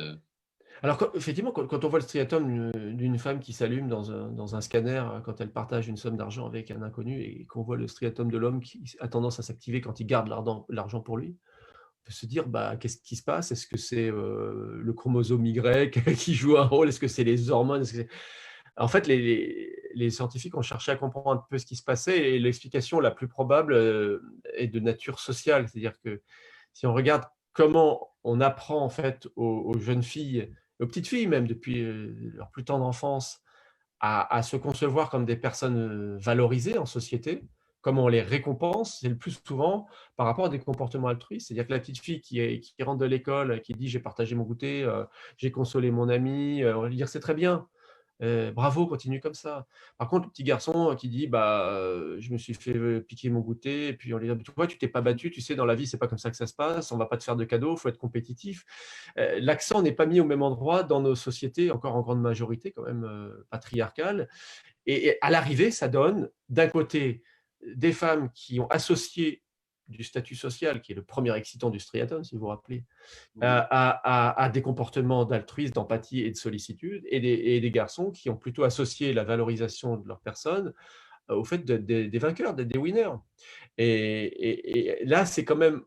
alors effectivement, quand on voit le striatum d'une femme qui s'allume dans un scanner quand elle partage une somme d'argent avec un inconnu et qu'on voit le striatum de l'homme qui a tendance à s'activer quand il garde l'argent pour lui, on peut se dire, bah, qu'est-ce qui se passe? Est-ce que c'est le chromosome Y qui joue un rôle? Est-ce que c'est les hormones? En fait, les scientifiques ont cherché à comprendre un peu ce qui se passait et l'explication la plus probable est de nature sociale. C'est-à-dire que si on regarde comment on apprend en fait aux jeunes filles, aux petites filles même depuis leur plus tendre enfance, à se concevoir comme des personnes valorisées en société, comment on les récompense, c'est le plus souvent par rapport à des comportements altruistes. C'est-à-dire que la petite fille qui rentre de l'école, qui dit j'ai partagé mon goûter, j'ai consolé mon ami, on va lui dire c'est très bien. Bravo, continue comme ça. Par contre, le petit garçon qui dit bah, je me suis fait piquer mon goûter, et puis on lui dit tu vois, tu t'es pas battu, tu sais, dans la vie, c'est pas comme ça que ça se passe, on va pas te faire de cadeaux, il faut être compétitif. L'accent n'est pas mis au même endroit dans nos sociétés, encore en grande majorité, quand même patriarcales. Et à l'arrivée, ça donne d'un côté des femmes qui ont associé du statut social, qui est le premier excitant du striatum, si vous vous rappelez, à des comportements d'altruisme, d'empathie et de sollicitude, et des garçons qui ont plutôt associé la valorisation de leur personne au fait des vainqueurs, des winners. Et là, c'est quand même…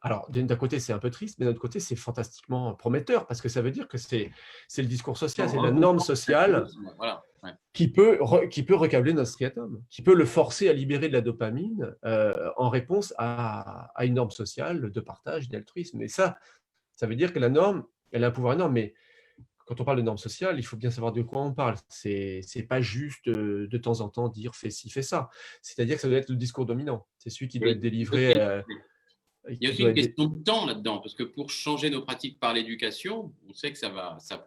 Alors, d'un côté, c'est un peu triste, mais d'un autre côté, c'est fantastiquement prometteur, parce que ça veut dire que c'est le discours social, c'est la norme sociale Voilà. Ouais. qui peut recabler notre striatum, qui peut le forcer à libérer de la dopamine en réponse à une norme sociale de partage, d'altruisme. Et ça veut dire que la norme, elle a un pouvoir énorme, mais quand on parle de norme sociale, il faut bien savoir de quoi on parle. C'est pas juste de temps en temps dire fais ci, fais ça. C'est-à-dire que ça doit être le discours dominant. C'est celui qui doit être Oui. délivré. Il y a Qui aussi doit une être… question de temps là-dedans, parce que pour changer nos pratiques par l'éducation, on sait que ça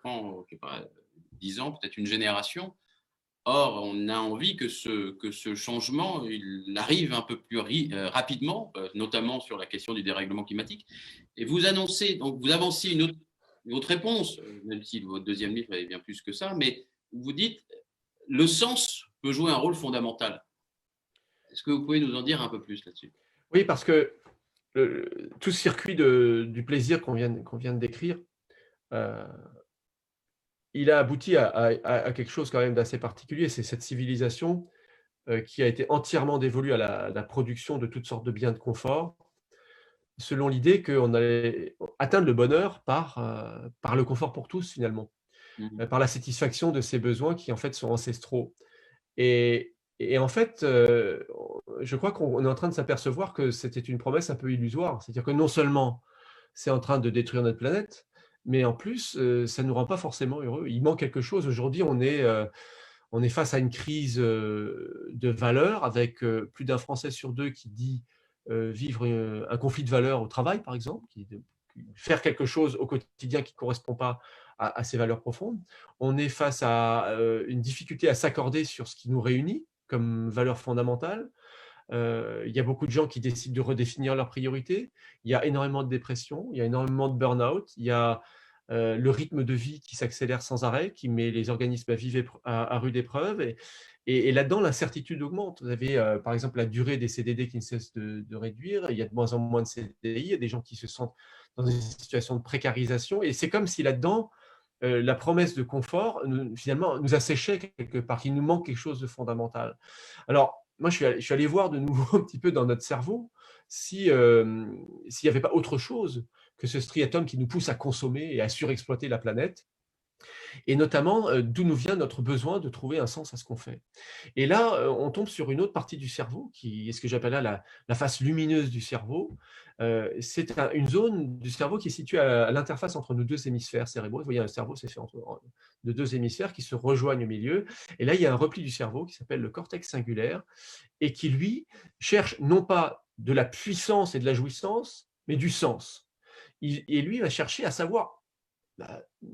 prend, je sais pas, 10 ans, peut-être une génération. Or, on a envie que ce changement il arrive un peu plus rapidement, notamment sur la question du dérèglement climatique. Et vous annoncez, donc vous avancez une autre réponse, même si votre deuxième livre est bien plus que ça, mais vous dites le sens peut jouer un rôle fondamental. Est-ce que vous pouvez nous en dire un peu plus là-dessus? Oui, parce que tout ce circuit du plaisir qu'on vient de décrire, euh, il a abouti à quelque chose quand même d'assez particulier. C'est cette civilisation qui a été entièrement dévolue à la production de toutes sortes de biens de confort, selon l'idée qu'on allait atteindre le bonheur par le confort pour tous, finalement, Mhm. par la satisfaction de ces besoins qui, en fait, sont ancestraux. Et en fait, je crois qu'on est en train de s'apercevoir que c'était une promesse un peu illusoire. C'est-à-dire que non seulement c'est en train de détruire notre planète, mais en plus, ça ne nous rend pas forcément heureux. Il manque quelque chose. Aujourd'hui, on est face à une crise de valeurs avec plus d'un Français sur deux qui dit vivre un conflit de valeurs au travail, par exemple, faire quelque chose au quotidien qui ne correspond pas à ses valeurs profondes. On est face à une difficulté à s'accorder sur ce qui nous réunit comme valeurs fondamentales. Il y a beaucoup de gens qui décident de redéfinir leurs priorités. Il y a énormément de dépression, il y a énormément de burn-out, il y a le rythme de vie qui s'accélère sans arrêt, qui met les organismes à rude épreuve. Et là-dedans, l'incertitude augmente. Vous avez, par exemple, la durée des CDD qui ne cesse de réduire. Il y a de moins en moins de CDI. Il y a des gens qui se sentent dans une situation de précarisation. Et c'est comme si là-dedans, la promesse de confort, finalement, nous asséchait quelque part, qu'il nous manque quelque chose de fondamental. Alors, moi, je suis allé voir de nouveau un petit peu dans notre cerveau s'il n'y avait pas autre chose que ce striatum qui nous pousse à consommer et à surexploiter la planète, et notamment d'où nous vient notre besoin de trouver un sens à ce qu'on fait. Et là, on tombe sur une autre partie du cerveau, qui est ce que j'appelle là la face lumineuse du cerveau. C'est une zone du cerveau qui est située à l'interface entre nos deux hémisphères cérébraux. Vous voyez, un cerveau, c'est fait de deux hémisphères qui se rejoignent au milieu. Et là, il y a un repli du cerveau qui s'appelle le cortex singulaire et qui, lui, cherche non pas de la puissance et de la jouissance, mais du sens. Et lui, il va chercher à savoir,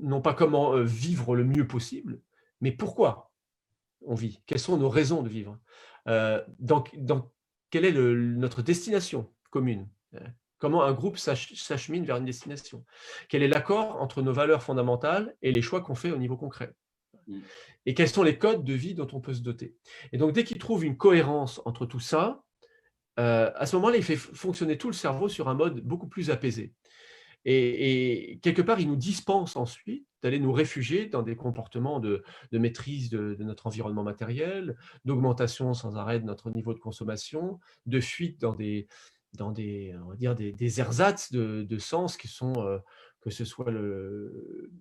non pas comment vivre le mieux possible, mais pourquoi on vit, quelles sont nos raisons de vivre, quelle est notre destination commune, comment un groupe s'achemine vers une destination, quel est l'accord entre nos valeurs fondamentales et les choix qu'on fait au niveau concret, et quels sont les codes de vie dont on peut se doter. Et donc, dès qu'il trouve une cohérence entre tout ça, à ce moment-là, il fait fonctionner tout le cerveau sur un mode beaucoup plus apaisé. Et quelque part, il nous dispense ensuite d'aller nous réfugier dans des comportements de maîtrise de notre environnement matériel, d'augmentation sans arrêt de notre niveau de consommation, de fuite on va dire des ersatz de sens qui sont, que ce soit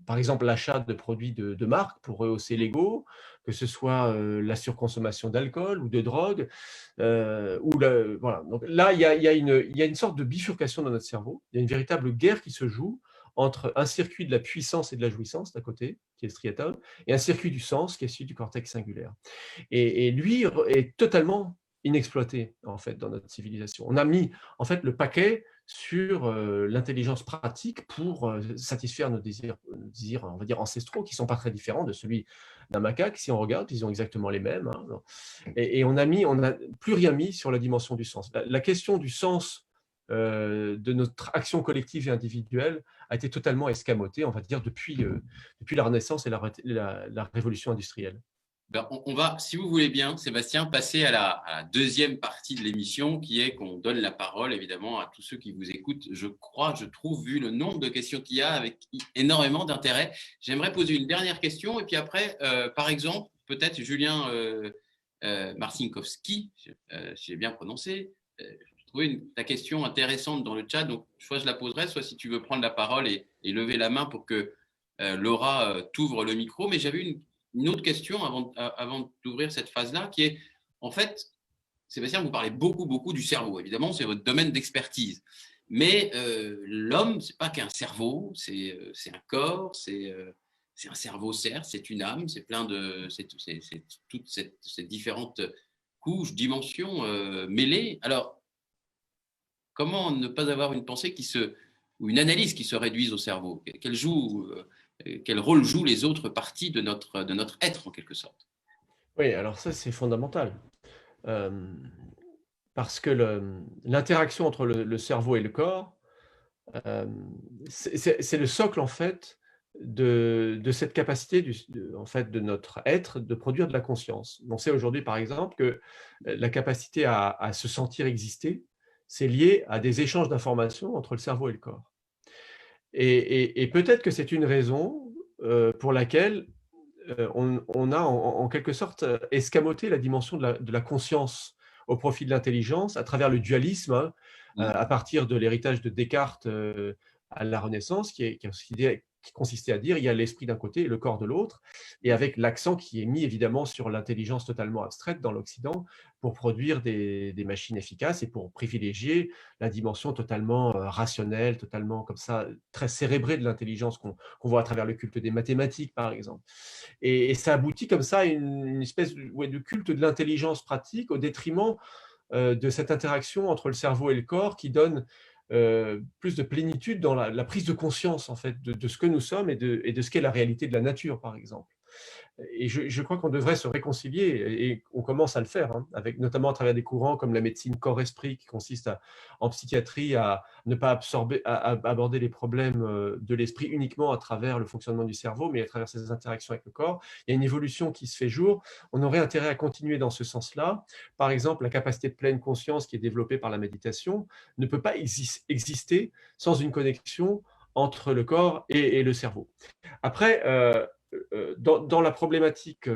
par exemple l'achat de produits de marque pour rehausser l'ego, que ce soit la surconsommation d'alcool ou de drogue, voilà. Donc là, il y a une sorte de bifurcation dans notre cerveau. Il y a une véritable guerre qui se joue entre un circuit de la puissance et de la jouissance d'un côté, qui est le striatum, et un circuit du sens qui est celui du cortex singulaire. Et lui est totalement inexploité en fait dans notre civilisation. On a mis en fait le paquet sur l'intelligence pratique pour satisfaire nos désirs, on va dire ancestraux, qui sont pas très différents de celui d'un macaque. Si on regarde, ils ont exactement les mêmes. Hein. Et on n'a plus rien mis sur la dimension du sens. La question du sens de notre action collective et individuelle a été totalement escamotée, on va dire, depuis la Renaissance et la révolution industrielle. Ben, on va, si vous voulez bien, Sébastien, passer à la deuxième partie de l'émission, qui est qu'on donne la parole, évidemment, à tous ceux qui vous écoutent. Je trouve, vu le nombre de questions qu'il y a, avec énormément d'intérêt. J'aimerais poser une dernière question, et puis après, par exemple, peut-être Julien Marcinkowski, si j'ai bien prononcé, j'ai trouvé ta question intéressante dans le chat, donc soit je la poserai, soit si tu veux prendre la parole et lever la main pour que Laura t'ouvre le micro. Mais j'avais une autre question avant d'ouvrir cette phase-là, qui est, en fait, Sébastien, vous parlez beaucoup du cerveau. Évidemment, c'est votre domaine d'expertise. Mais l'homme, ce n'est pas qu'un cerveau, c'est un corps, c'est un cerveau, certes, c'est une âme, c'est plein de. C'est toutes ces différentes couches, dimensions mêlées. Alors, comment ne pas avoir une pensée ou une analyse qui se réduise au cerveau, quel rôle jouent les autres parties de notre être, en quelque sorte? Oui, alors ça, c'est fondamental. Parce que l'interaction entre le cerveau et le corps, c'est le socle, en fait, de cette capacité en fait, de notre être de produire de la conscience. On sait aujourd'hui, par exemple, que la capacité à se sentir exister, c'est lié à des échanges d'informations entre le cerveau et le corps. Et peut-être que c'est une raison pour laquelle on a en quelque sorte escamoté la dimension de la conscience au profit de l'intelligence à travers le dualisme, hein, à partir de l'héritage de Descartes à la Renaissance, qui consistait à dire il y a l'esprit d'un côté et le corps de l'autre, et avec l'accent qui est mis évidemment sur l'intelligence totalement abstraite dans l'Occident pour produire des machines efficaces et pour privilégier la dimension totalement rationnelle, totalement comme ça, très cérébrée de l'intelligence qu'on voit à travers le culte des mathématiques, par exemple. Et ça aboutit comme ça à une espèce de culte de l'intelligence pratique au détriment de cette interaction entre le cerveau et le corps qui donne plus de plénitude dans la prise de conscience en fait, de ce que nous sommes et de ce qu'est la réalité de la nature, par exemple. Et je crois qu'on devrait se réconcilier, et on commence à le faire, hein, notamment à travers des courants comme la médecine corps-esprit, qui consiste en psychiatrie à ne pas aborder les problèmes de l'esprit uniquement à travers le fonctionnement du cerveau, mais à travers ses interactions avec le corps. Il y a une évolution qui se fait jour. On aurait intérêt à continuer dans ce sens-là. Par exemple, la capacité de pleine conscience qui est développée par la méditation ne peut pas exister sans une connexion entre le corps et le cerveau. Après, dans la problématique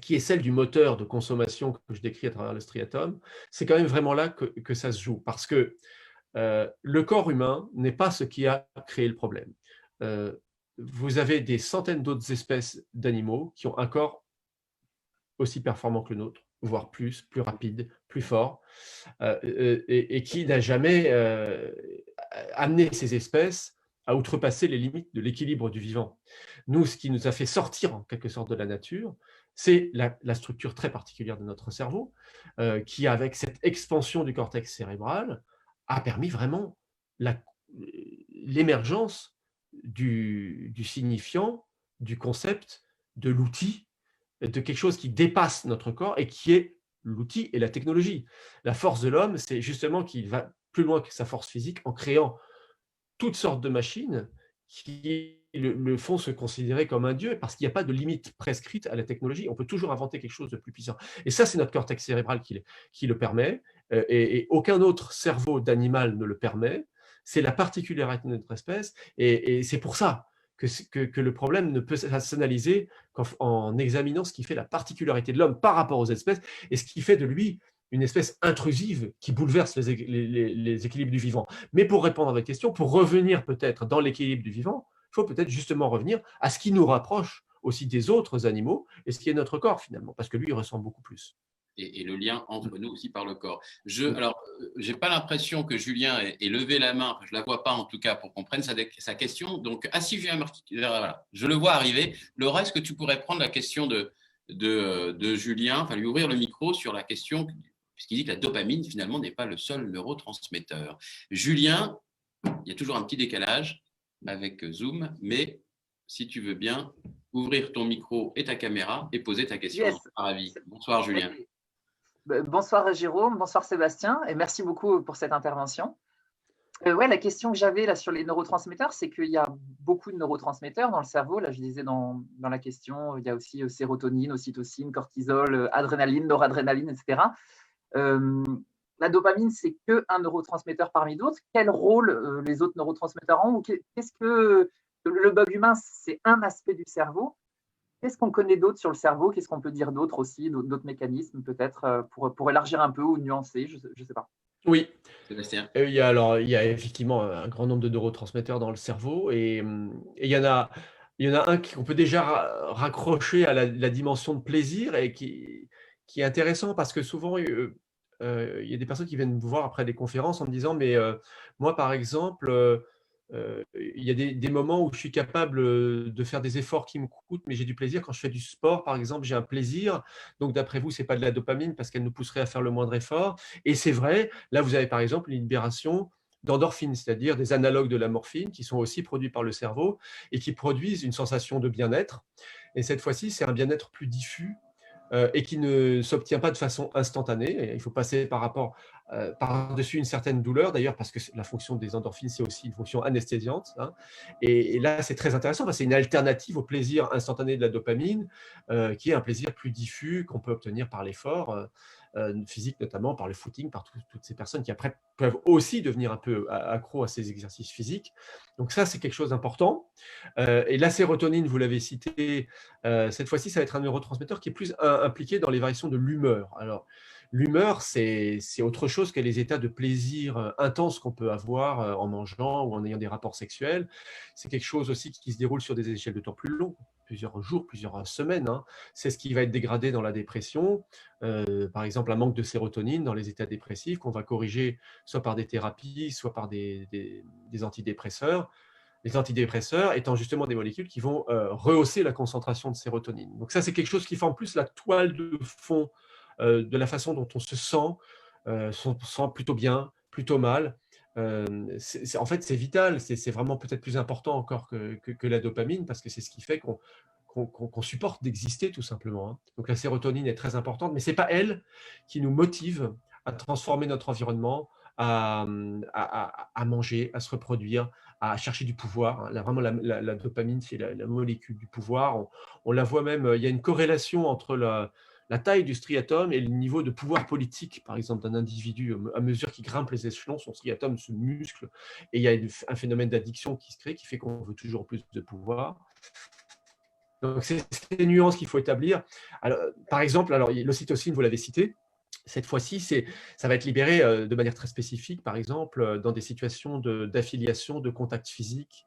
qui est celle du moteur de consommation que je décris à travers le striatum, c'est quand même vraiment là que ça se joue. Parce que le corps humain n'est pas ce qui a créé le problème. Vous avez des centaines d'autres espèces d'animaux qui ont un corps aussi performant que le nôtre, voire plus rapide, plus fort, et qui n'a jamais amené ces espèces à outrepasser les limites de l'équilibre du vivant. Nous, ce qui nous a fait sortir en quelque sorte de la nature, c'est la structure très particulière de notre cerveau, qui, avec cette expansion du cortex cérébral, a permis vraiment l'émergence du signifiant, du concept, de l'outil, de quelque chose qui dépasse notre corps et qui est l'outil et la technologie. La force de l'homme, c'est justement qu'il va plus loin que sa force physique en créant toutes sortes de machines qui le font se considérer comme un dieu parce qu'il n'y a pas de limite prescrite à la technologie. On peut toujours inventer quelque chose de plus puissant. Et ça, c'est notre cortex cérébral qui le permet, et aucun autre cerveau d'animal ne le permet. C'est la particularité de notre espèce, et c'est pour ça que le problème ne peut s'analyser qu'en examinant ce qui fait la particularité de l'homme par rapport aux espèces et ce qui fait de lui une espèce intrusive qui bouleverse les équilibres du vivant. Mais pour répondre à votre question, pour revenir peut-être dans l'équilibre du vivant, il faut peut-être justement revenir à ce qui nous rapproche aussi des autres animaux et ce qui est notre corps finalement, parce que lui, il ressemble beaucoup plus. Et le lien entre nous aussi par le corps. Alors, j'ai pas l'impression que Julien ait levé la main, je la vois pas en tout cas pour qu'on prenne sa question. Donc, si Julien voilà, je le vois arriver. Laura, est-ce que tu pourrais prendre la question de Julien, enfin lui ouvrir le micro sur la question, puisqu'il dit que la dopamine finalement n'est pas le seul neurotransmetteur. Julien, il y a toujours un petit décalage avec Zoom, mais si tu veux bien ouvrir ton micro et ta caméra et poser ta question. Yes. Ravi. Bonsoir Julien. Bonsoir Jérôme, bonsoir Sébastien, et merci beaucoup pour cette intervention. Ouais, la question que j'avais là sur les neurotransmetteurs, c'est qu'il y a beaucoup de neurotransmetteurs dans le cerveau. Là, je disais dans la question, il y a aussi sérotonine, ocytocine, cortisol, adrénaline, noradrénaline, etc. La dopamine, c'est qu'un neurotransmetteur parmi d'autres. Quel rôle les autres neurotransmetteurs ont? Qu'est-ce que le bug humain, c'est un aspect du cerveau. Qu'est-ce qu'on connaît d'autre sur le cerveau? Qu'est-ce qu'on peut dire d'autre aussi, d'autres mécanismes peut-être pour élargir un peu ou nuancer, je ne sais pas. Oui. Sébastien. Il y a effectivement un grand nombre de neurotransmetteurs dans le cerveau, et il y en a un qu'on peut déjà raccrocher à la dimension de plaisir et qui est intéressant parce que souvent, il y a des personnes qui viennent me voir après des conférences en me disant: «Mais moi, par exemple, il y a des moments où je suis capable de faire des efforts qui me coûtent, mais j'ai du plaisir. Quand je fais du sport, par exemple, j'ai un plaisir. Donc, d'après vous, ce n'est pas de la dopamine parce qu'elle nous pousserait à faire le moindre effort.» Et c'est vrai, là, vous avez par exemple une libération d'endorphines, c'est-à-dire des analogues de la morphine qui sont aussi produits par le cerveau et qui produisent une sensation de bien-être. Et cette fois-ci, c'est un bien-être plus diffus, et qui ne s'obtient pas de façon instantanée. Il faut passer par-dessus une certaine douleur, d'ailleurs, parce que la fonction des endorphines, c'est aussi une fonction anesthésiante. Hein. Et là, c'est très intéressant, parce que c'est une alternative au plaisir instantané de la dopamine, qui est un plaisir plus diffus qu'on peut obtenir par l'effort physique, notamment par le footing, par toutes ces personnes qui après peuvent aussi devenir un peu accros à ces exercices physiques. Donc ça, c'est quelque chose d'important. Et la sérotonine, vous l'avez cité, cette fois-ci, ça va être un neurotransmetteur qui est plus impliqué dans les variations de l'humeur. Alors, l'humeur, c'est autre chose que les états de plaisir intenses qu'on peut avoir en mangeant ou en ayant des rapports sexuels. C'est quelque chose aussi qui se déroule sur des échelles de temps plus longues, plusieurs jours, plusieurs semaines. Hein. C'est ce qui va être dégradé dans la dépression. Par exemple, un manque de sérotonine dans les états dépressifs qu'on va corriger soit par des thérapies, soit par des antidépresseurs. Les antidépresseurs étant justement des molécules qui vont rehausser la concentration de sérotonine. Donc ça, c'est quelque chose qui forme plus la toile de fond de la façon dont on se sent plutôt bien, plutôt mal. En fait, c'est vital, c'est vraiment peut-être plus important encore que la dopamine, parce que c'est ce qui fait qu'on supporte d'exister tout simplement. Hein. Donc la sérotonine est très importante, mais ce n'est pas elle qui nous motive à transformer notre environnement, à manger, à se reproduire, à chercher du pouvoir. Hein. Là, vraiment, la dopamine, c'est la molécule du pouvoir. On la voit même, il y a une corrélation entre la taille du striatum et le niveau de pouvoir politique, par exemple, d'un individu. À mesure qu'il grimpe les échelons, son striatum se muscle et il y a un phénomène d'addiction qui se crée, qui fait qu'on veut toujours plus de pouvoir. Donc, c'est les nuances qu'il faut établir. Alors, par exemple, l'ocytocine, vous l'avez cité, cette fois-ci, ça va être libéré de manière très spécifique, par exemple, dans des situations d'affiliation, de contact physique,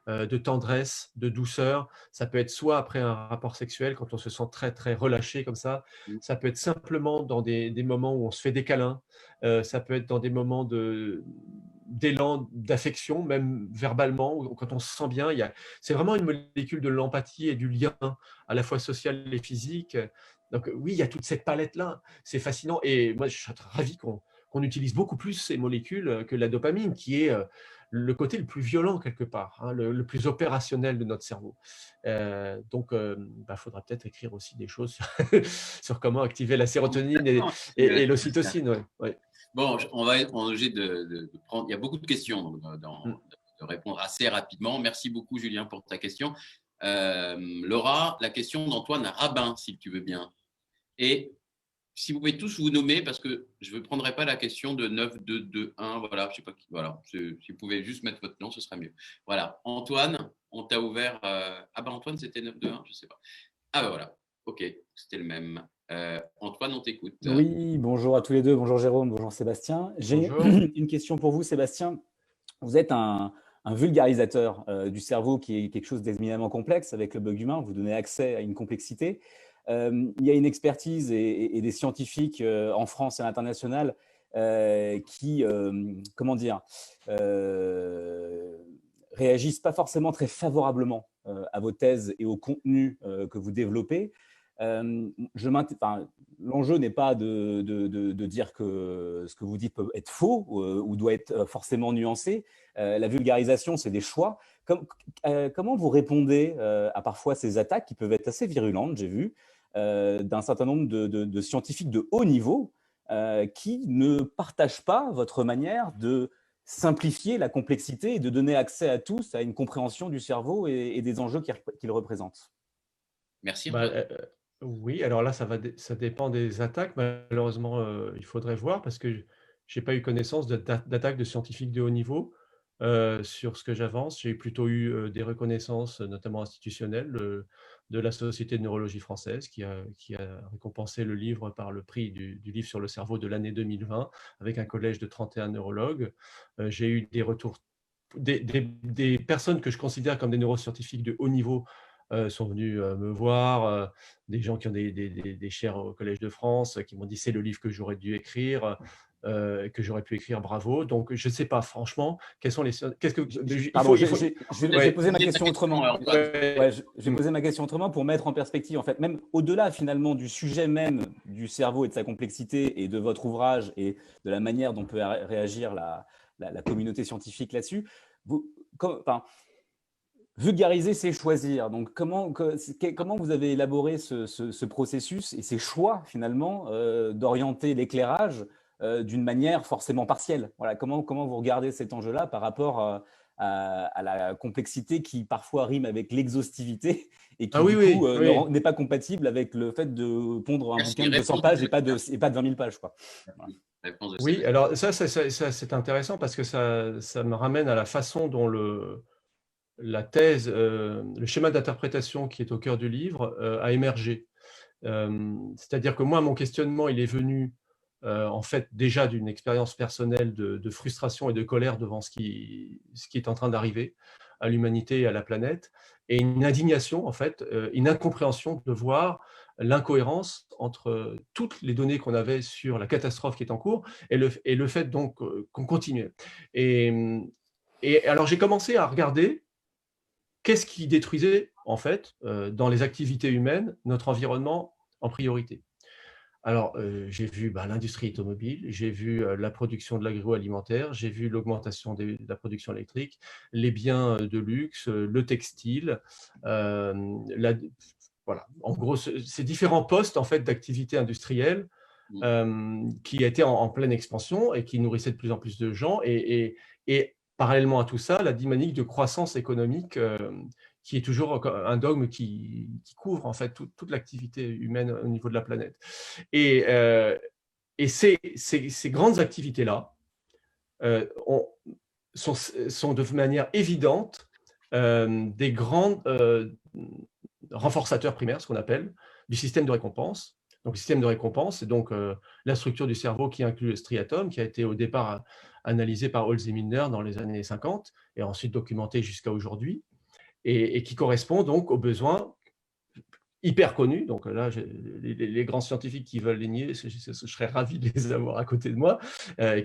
de tendresse, de douceur. Ça peut être soit après un rapport sexuel, quand on se sent très, très relâché comme ça. Ça peut être simplement dans des moments où on se fait des câlins. Ça peut être dans des moments d'élan, d'affection, même verbalement, où quand on se sent bien. C'est vraiment une molécule de l'empathie et du lien, à la fois social et physique. Donc oui, il y a toute cette palette-là. C'est fascinant. Et moi, je suis ravi qu'on utilise beaucoup plus ces molécules que la dopamine, qui est le côté le plus violent quelque part, hein, le plus opérationnel de notre cerveau. Donc, faudra peut-être écrire aussi des choses sur comment activer la sérotonine et l'ocytocine. Ouais. Ouais. Bon, on va être obligé de prendre. Il y a beaucoup de questions, donc de répondre assez rapidement. Merci beaucoup, Julien, pour ta question. Laura, la question d'Antoine Rabin, si tu veux bien. Et si vous pouvez tous vous nommer, parce que je ne prendrai pas la question de 9-2-2-1, voilà, je sais pas qui, voilà, si vous pouvez juste mettre votre nom, ce sera mieux. Voilà, Antoine, on t'a ouvert. Antoine, c'était 9-2-1, je ne sais pas. Voilà, ok, c'était le même. Antoine, on t'écoute. Oui, bonjour à tous les deux, bonjour Jérôme, bonjour Sébastien. J'ai une question pour vous, Sébastien. Vous êtes un vulgarisateur du cerveau qui est quelque chose d'éminemment complexe avec le bug humain, vous donnez accès à une complexité. Il y a une expertise et des scientifiques en France et à l'international qui, comment dire, réagissent pas forcément très favorablement à vos thèses et au contenu que vous développez. L'enjeu n'est pas de dire que ce que vous dites peut être faux ou doit être forcément nuancé. La vulgarisation, c'est des choix. Comment vous répondez à parfois ces attaques qui peuvent être assez virulentes, j'ai vu, d'un certain nombre de scientifiques de haut niveau qui ne partagent pas votre manière de simplifier la complexité et de donner accès à tous à une compréhension du cerveau et des enjeux qu'il représente? Merci. Oui, alors là, ça dépend des attaques. Malheureusement, il faudrait voir parce que je n'ai pas eu connaissance d'attaques de scientifiques de haut niveau sur ce que j'avance. J'ai plutôt eu des reconnaissances, notamment institutionnelles, de la Société de neurologie française qui a récompensé le livre par le prix du livre sur le cerveau de l'année 2020 avec un collège de 31 neurologues. J'ai eu des retours, des personnes que je considère comme des neuroscientifiques de haut niveau sont venus me voir, des gens qui ont des chaires au Collège de France, qui m'ont dit c'est le livre que j'aurais dû écrire, que j'aurais pu écrire, bravo. Donc je ne sais pas franchement quelles sont les. Qu'est-ce que Pardon, je vais poser ma question autrement. Je vais poser ma question autrement pour mettre en perspective, en fait, même au-delà finalement du sujet même du cerveau et de sa complexité et de votre ouvrage et de la manière dont peut réagir la communauté scientifique là-dessus. Vulgariser, c'est choisir. Donc, comment vous avez élaboré ce processus et ces choix, finalement, d'orienter l'éclairage d'une manière forcément partielle? Voilà, comment vous regardez cet enjeu-là par rapport à la complexité qui parfois rime avec l'exhaustivité et qui, n'est pas compatible avec le fait de pondre un bouquin de 200 pages et pas de 20 000 pages, quoi. Voilà. Oui, alors ça c'est intéressant parce que ça me ramène à la façon dont la thèse, le schéma d'interprétation qui est au cœur du livre a émergé. C'est-à-dire que moi, mon questionnement, il est venu en fait déjà d'une expérience personnelle de frustration et de colère devant ce qui est en train d'arriver à l'humanité et à la planète, et une indignation, en fait, une incompréhension de voir l'incohérence entre toutes les données qu'on avait sur la catastrophe qui est en cours et le fait donc qu'on continuait. Et alors j'ai commencé à regarder qu'est-ce qui détruisait, en fait, dans les activités humaines, notre environnement en priorité. Alors, j'ai vu l'industrie automobile, j'ai vu la production de l'agroalimentaire, j'ai vu l'augmentation de la production électrique, les biens de luxe, le textile, voilà. En gros, ces différents postes en fait, d'activité industrielle qui étaient en pleine expansion et qui nourrissaient de plus en plus de gens. Et parallèlement à tout ça, la dynamique de croissance économique qui est toujours un dogme qui couvre en fait toute l'activité humaine au niveau de la planète. Et ces grandes activités-là sont de manière évidente des grandes renforçateur primaire, ce qu'on appelle, du système de récompense. Donc, le système de récompense, c'est donc la structure du cerveau qui inclut le striatum, qui a été au départ analysé par Holz et Milner dans les années 50 et ensuite documenté jusqu'à aujourd'hui, et qui correspond donc aux besoins hyper connus. Donc là, les grands scientifiques qui veulent les nier, je serais ravi de les avoir à côté de moi,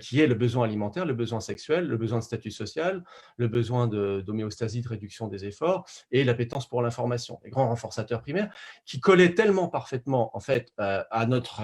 qui est le besoin alimentaire, le besoin sexuel, le besoin de statut social, le besoin d'homéostasie, de réduction des efforts, et l'appétence pour l'information, les grands renforçateurs primaires, qui collaient tellement parfaitement en fait, à notre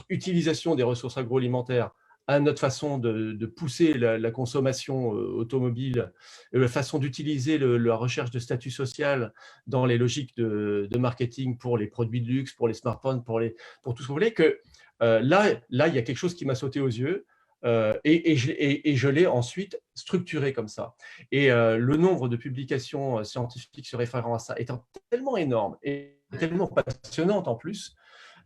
utilisation des ressources agroalimentaires, à notre façon de pousser la consommation automobile, la façon d'utiliser la recherche de statut social dans les logiques de marketing pour les produits de luxe, pour les smartphones, pour tout ce que vous voulez, que là, il y a quelque chose qui m'a sauté aux yeux, et je l'ai ensuite structuré comme ça. Et le nombre de publications scientifiques se référant à ça étant tellement énorme et tellement passionnante en plus,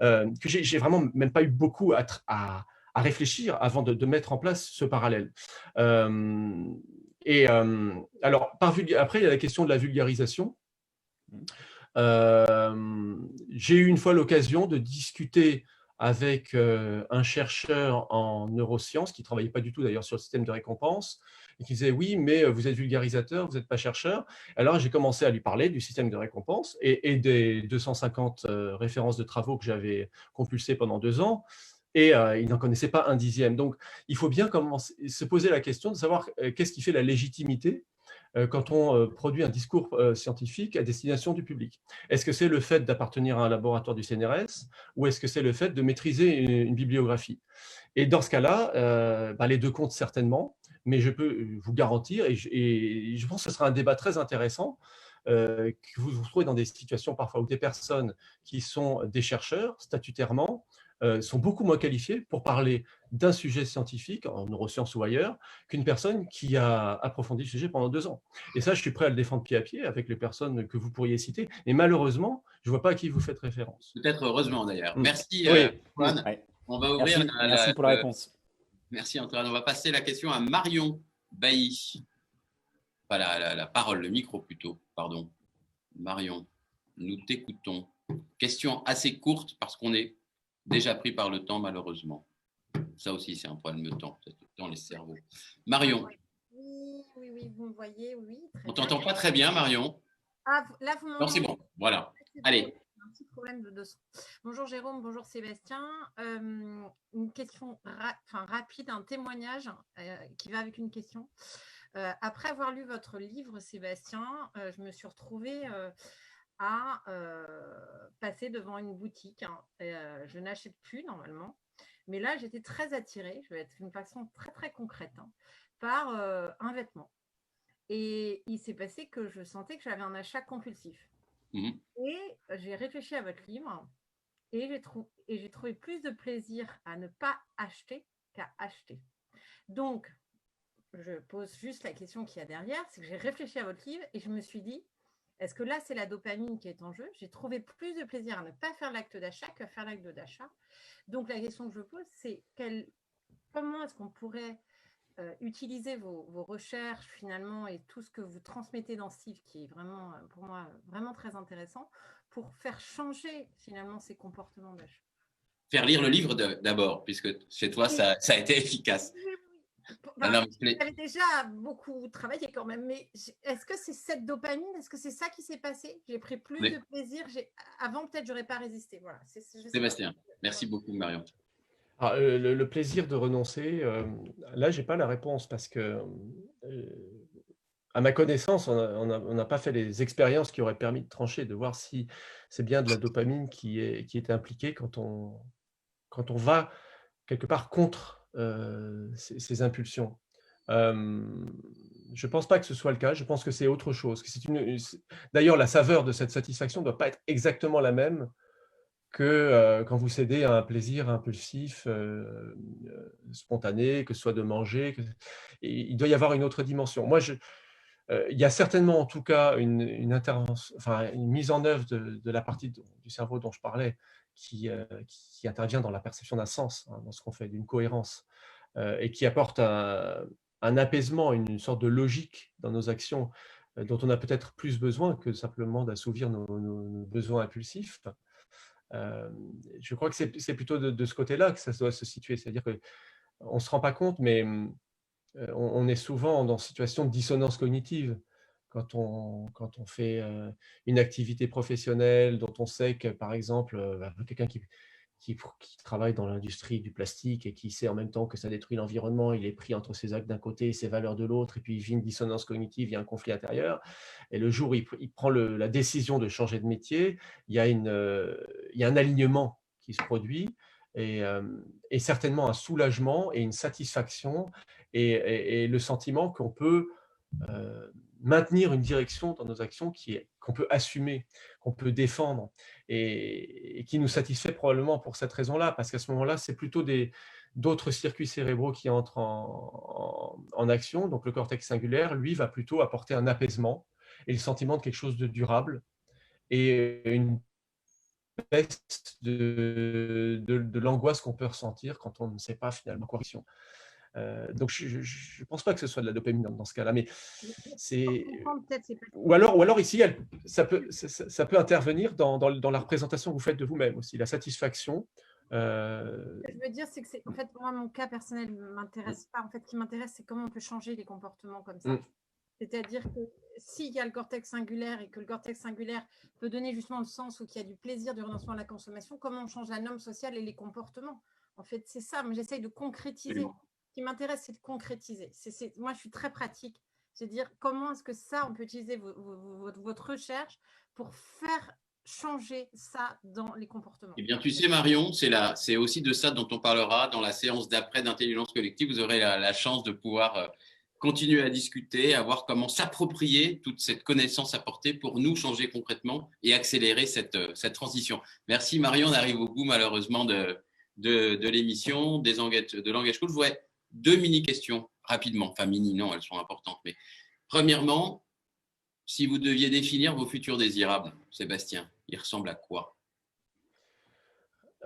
que j'ai vraiment même pas eu beaucoup à réfléchir avant de mettre en place ce parallèle. Alors, après, il y a la question de la vulgarisation. J'ai eu une fois l'occasion de discuter avec un chercheur en neurosciences, qui ne travaillait pas du tout d'ailleurs sur le système de récompense, et qui disait « Oui, mais vous êtes vulgarisateur, vous n'êtes pas chercheur ». Alors, j'ai commencé à lui parler du système de récompense et des 250 références de travaux que j'avais compulsées pendant 2 ans, et il n'en connaissait pas un dixième. Donc, il faut bien se poser la question de savoir qu'est-ce qui fait la légitimité quand on produit un discours scientifique à destination du public. Est-ce que c'est le fait d'appartenir à un laboratoire du CNRS, ou est-ce que c'est le fait de maîtriser une bibliographie? Et dans ce cas-là, les deux comptent certainement, mais je peux vous garantir, et je pense que ce sera un débat très intéressant, que vous vous trouvez dans des situations parfois où des personnes qui sont des chercheurs statutairement sont beaucoup moins qualifiées pour parler d'un sujet scientifique, en neurosciences ou ailleurs, qu'une personne qui a approfondi le sujet pendant 2 ans. Et ça, je suis prêt à le défendre pied à pied avec les personnes que vous pourriez citer. Et malheureusement, je ne vois pas à qui vous faites référence. Peut-être heureusement d'ailleurs. Merci Oui. Antoine. Ouais. On va ouvrir Merci pour la réponse. Merci Antoine. On va passer la question à Marion Bailly. Pas la parole, le micro plutôt, pardon. Marion, nous t'écoutons. Question assez courte parce qu'on est déjà pris par le temps malheureusement. Ça aussi, c'est un problème de temps, dans les cerveaux. Marion. Oui, vous me voyez, oui. On ne t'entend pas très bien, Marion. Ah, là, vous m'entendez? Non, c'est bon, voilà. Allez. Un petit problème de son. Bonjour Jérôme, bonjour Sébastien. Une question rapide, un témoignage qui va avec une question. Après avoir lu votre livre, Sébastien, je me suis retrouvée à passer devant une boutique. Je n'achète plus normalement, mais là j'étais très attirée, je vais être d'une façon très très concrète, par un vêtement. Et il s'est passé que je sentais que j'avais un achat compulsif. Et j'ai réfléchi à votre livre et j'ai trouvé plus de plaisir à ne pas acheter qu'à acheter. Donc, je pose juste la question qu'il y a derrière, c'est que j'ai réfléchi à votre livre et je me suis dit, est-ce que là, c'est la dopamine qui est en jeu? J'ai trouvé plus de plaisir à ne pas faire l'acte d'achat qu'à faire l'acte d'achat. Donc, la question que je pose, c'est comment est-ce qu'on pourrait utiliser vos recherches finalement et tout ce que vous transmettez dans ce livre, qui est vraiment, pour moi, vraiment très intéressant, pour faire changer finalement ces comportements d'achat? Faire lire le livre d'abord, puisque chez toi, ça a été efficace. J'avais déjà beaucoup travaillé quand même, mais est-ce que c'est cette dopamine? Est-ce que c'est ça qui s'est passé? J'ai pris plus de plaisir. Avant, peut-être, j'aurais pas résisté. Voilà. Sébastien, merci beaucoup, Marion. Alors, le plaisir de renoncer, là, j'ai pas la réponse parce que, à ma connaissance, on n'a pas fait les expériences qui auraient permis de trancher, de voir si c'est bien de la dopamine qui est impliquée quand on va quelque part contre ces impulsions. Je ne pense pas que ce soit le cas, je pense que c'est autre chose. D'ailleurs, la saveur de cette satisfaction ne doit pas être exactement la même que quand vous cédez à un plaisir impulsif, spontané, que ce soit de manger. Il doit y avoir une autre dimension. Moi, il y a certainement en tout cas une intervention, enfin une mise en œuvre de la partie du cerveau dont je parlais, qui intervient dans la perception d'un sens, dans ce qu'on fait, d'une cohérence, et qui apporte un apaisement, une sorte de logique dans nos actions dont on a peut-être plus besoin que simplement d'assouvir nos besoins impulsifs. Je crois que c'est plutôt de ce côté-là que ça doit se situer. C'est-à-dire qu'on ne se rend pas compte, mais on est souvent dans une situation de dissonance cognitive quand on fait une activité professionnelle dont on sait que, par exemple, quelqu'un qui travaille dans l'industrie du plastique et qui sait en même temps que ça détruit l'environnement, il est pris entre ses actes d'un côté et ses valeurs de l'autre, et puis il vit une dissonance cognitive, il y a un conflit intérieur. Et le jour où il prend la décision de changer de métier, il y a un alignement qui se produit, et certainement un soulagement et une satisfaction, et le sentiment qu'on peut maintenir une direction dans nos actions qu'on peut assumer, qu'on peut défendre, et qui nous satisfait probablement pour cette raison-là, parce qu'à ce moment-là, c'est plutôt d'autres circuits cérébraux qui entrent en action. Donc le cortex singulaire, lui, va plutôt apporter un apaisement et le sentiment de quelque chose de durable, et une baisse de l'angoisse qu'on peut ressentir quand on ne sait pas finalement quoi faire. Donc, je ne pense pas que ce soit de la dopamine dans ce cas-là, mais c'est… Ou alors ici, ça peut intervenir dans la représentation que vous faites de vous-même aussi, la satisfaction. Ce que je veux dire, c'est que en fait, moi, mon cas personnel ne m'intéresse pas. En fait, ce qui m'intéresse, c'est comment on peut changer les comportements comme ça. C'est-à-dire que s'il y a le cortex singulaire et que le cortex singulaire peut donner justement le sens ou qu'il y a du plaisir du renoncement à la consommation, comment on change la norme sociale et les comportements? En fait, c'est ça. Moi, j'essaye de concrétiser. Ce qui m'intéresse, c'est de concrétiser. Moi, je suis très pratique. C'est de dire comment est-ce que ça, on peut utiliser votre recherche pour faire changer ça dans les comportements. Eh bien, tu sais, Marion, c'est aussi de ça dont on parlera dans la séance d'après d'intelligence collective. Vous aurez la chance de pouvoir continuer à discuter, à voir comment s'approprier toute cette connaissance apportée pour nous changer concrètement et accélérer cette transition. Merci, Marion. On arrive au bout, malheureusement, de l'émission de Langage School. Je voudrais 2 mini-questions rapidement. Enfin, mini, non, elles sont importantes. Mais premièrement, si vous deviez définir vos futurs désirables, Sébastien, ils ressemblent à quoi?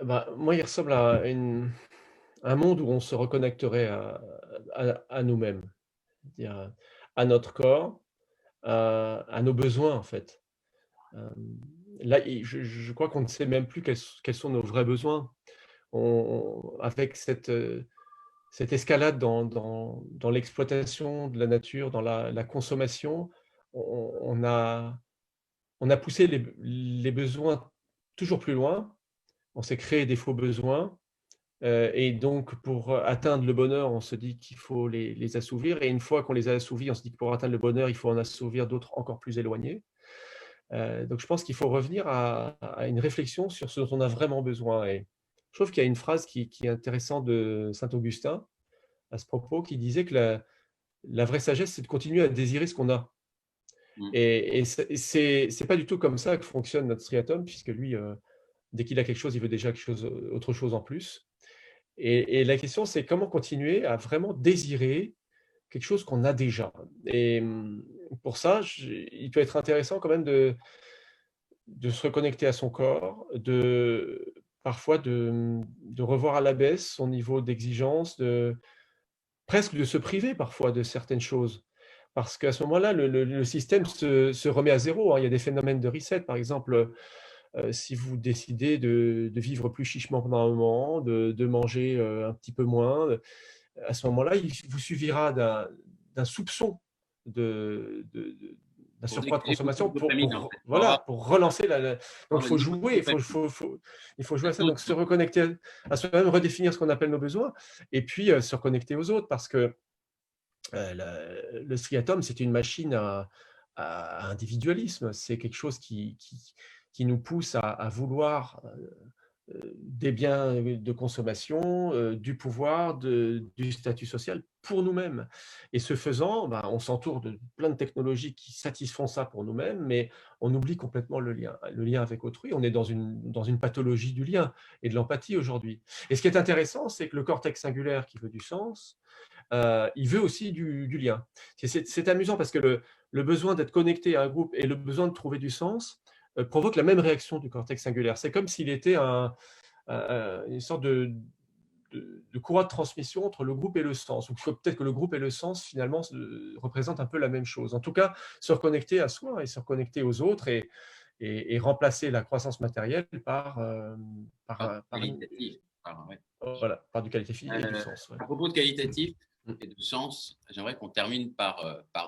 Moi, il ressemble à un monde où on se reconnecterait à nous-mêmes, c'est-à-dire à notre corps, à nos besoins, en fait. Là, je crois qu'on ne sait même plus quels sont nos vrais besoins. Avec cette escalade dans l'exploitation de la nature, dans la consommation, on a poussé les besoins toujours plus loin, on s'est créé des faux besoins, et donc pour atteindre le bonheur, on se dit qu'il faut les assouvir, et une fois qu'on les a assouvis, on se dit que pour atteindre le bonheur, il faut en assouvir d'autres encore plus éloignés. Donc je pense qu'il faut revenir à une réflexion sur ce dont on a vraiment besoin. Et je trouve qu'il y a une phrase qui est intéressante de Saint-Augustin à ce propos, qui disait que la vraie sagesse, c'est de continuer à désirer ce qu'on a. Et c'est pas du tout comme ça que fonctionne notre striatum, puisque lui, dès qu'il a quelque chose, il veut déjà autre chose en plus. Et la question, c'est comment continuer à vraiment désirer quelque chose qu'on a déjà. Et pour ça, il peut être intéressant quand même de se reconnecter à son corps, parfois de revoir à la baisse son niveau d'exigence, presque de se priver parfois de certaines choses. Parce qu'à ce moment-là, le système se remet à zéro. Il y a des phénomènes de reset. Par exemple, si vous décidez de vivre plus chichement pendant un moment, de manger un petit peu moins, à ce moment-là, il vous suffira d'un soupçon d'un surcroît de consommation pour relancer donc il faut jouer, il faut jouer à ça, donc se reconnecter à soi-même, redéfinir ce qu'on appelle nos besoins, et puis se reconnecter aux autres, parce que le striatum, c'est une machine à individualisme, c'est quelque chose qui nous pousse à vouloir des biens de consommation, du pouvoir, du statut social pour nous-mêmes. Et ce faisant, on s'entoure de plein de technologies qui satisfont ça pour nous-mêmes, mais on oublie complètement le lien avec autrui. On est dans une pathologie du lien et de l'empathie aujourd'hui. Et ce qui est intéressant, c'est que le cortex singulaire qui veut du sens, il veut aussi du lien. C'est amusant parce que le besoin d'être connecté à un groupe et le besoin de trouver du sens provoque la même réaction du cortex singulaire. C'est comme s'il était une sorte de de courroie de transmission entre le groupe et le sens. Ou peut-être que le groupe et le sens, finalement, représentent un peu la même chose. En tout cas, se reconnecter à soi et se reconnecter aux autres et remplacer la croissance matérielle par qualitatif. Voilà, par du qualitatif et du sens. Ouais. À propos de qualitatif et de sens, j'aimerais qu'on termine par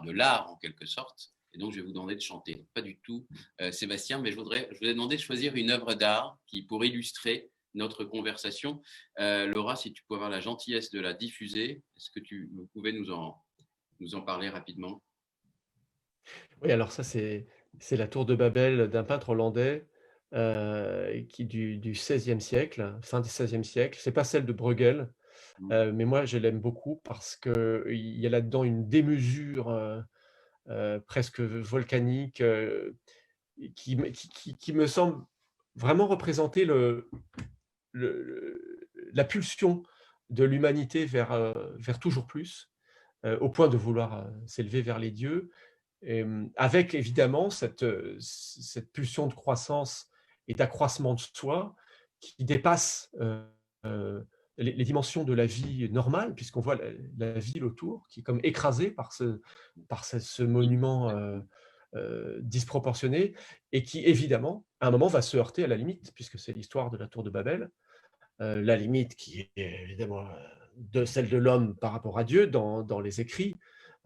de l'art, en quelque sorte. Et donc, je vais vous demander de chanter. Pas du tout, Sébastien, mais je vous ai demandé de choisir une œuvre d'art pour illustrer notre conversation. Laura, si tu peux avoir la gentillesse de la diffuser, est-ce que vous pouvez nous en parler rapidement? Oui, alors ça, c'est la tour de Babel d'un peintre hollandais du XVIe siècle, fin du XVIe siècle. Ce n'est pas celle de Bruegel, mais moi, je l'aime beaucoup parce qu'il y a là-dedans une démesure presque volcanique qui me semble vraiment représenter la pulsion de l'humanité vers toujours plus, au point de vouloir s'élever vers les dieux, avec évidemment cette pulsion de croissance et d'accroissement de soi qui dépasse les dimensions de la vie normale, puisqu'on voit la ville autour qui est comme écrasée par ce monument disproportionné et qui évidemment à un moment va se heurter à la limite, puisque c'est l'histoire de la tour de Babel, la limite qui est évidemment celle de l'homme par rapport à Dieu dans les écrits,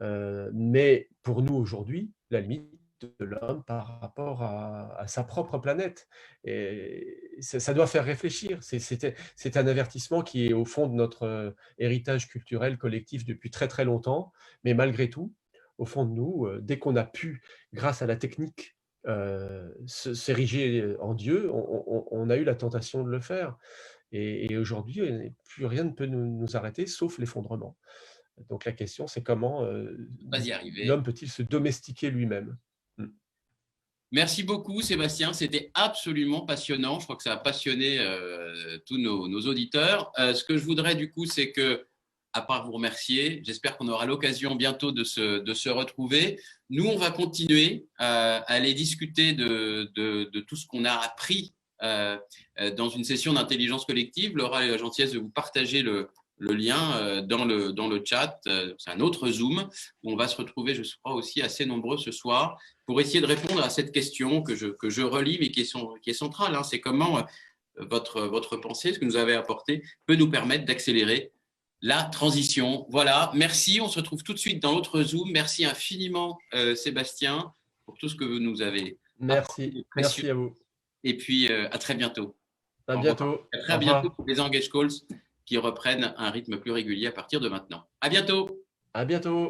mais pour nous aujourd'hui, la limite de l'homme par rapport à sa propre planète. Et ça doit faire réfléchir. C'est un avertissement qui est au fond de notre héritage culturel collectif depuis très très longtemps, mais malgré tout, au fond de nous, dès qu'on a pu, grâce à la technique, s'ériger en Dieu, on a eu la tentation de le faire. Et aujourd'hui, plus rien ne peut nous arrêter, sauf l'effondrement. Donc la question, c'est comment l'homme peut-il se domestiquer lui-même? Merci beaucoup, Sébastien. C'était absolument passionnant. Je crois que ça a passionné tous nos auditeurs. Ce que je voudrais, du coup, c'est que, à part vous remercier, j'espère qu'on aura l'occasion bientôt de se retrouver. Nous, on va continuer à aller discuter de tout ce qu'on a appris dans une session d'intelligence collective. Laura a eu la gentillesse de vous partager le lien dans le chat. C'est un autre Zoom où on va se retrouver, je crois, aussi assez nombreux ce soir pour essayer de répondre à cette question que je relis, mais qui est centrale. Hein. C'est comment votre pensée, ce que nous avez apporté, peut nous permettre d'accélérer la transition. Voilà, merci. On se retrouve tout de suite dans l'autre Zoom. Merci infiniment, Sébastien, pour tout ce que vous nous avez apporté. Merci à vous. Et puis, à très bientôt. À bientôt. À très bientôt pour les Engage Calls qui reprennent un rythme plus régulier à partir de maintenant. À bientôt. À bientôt.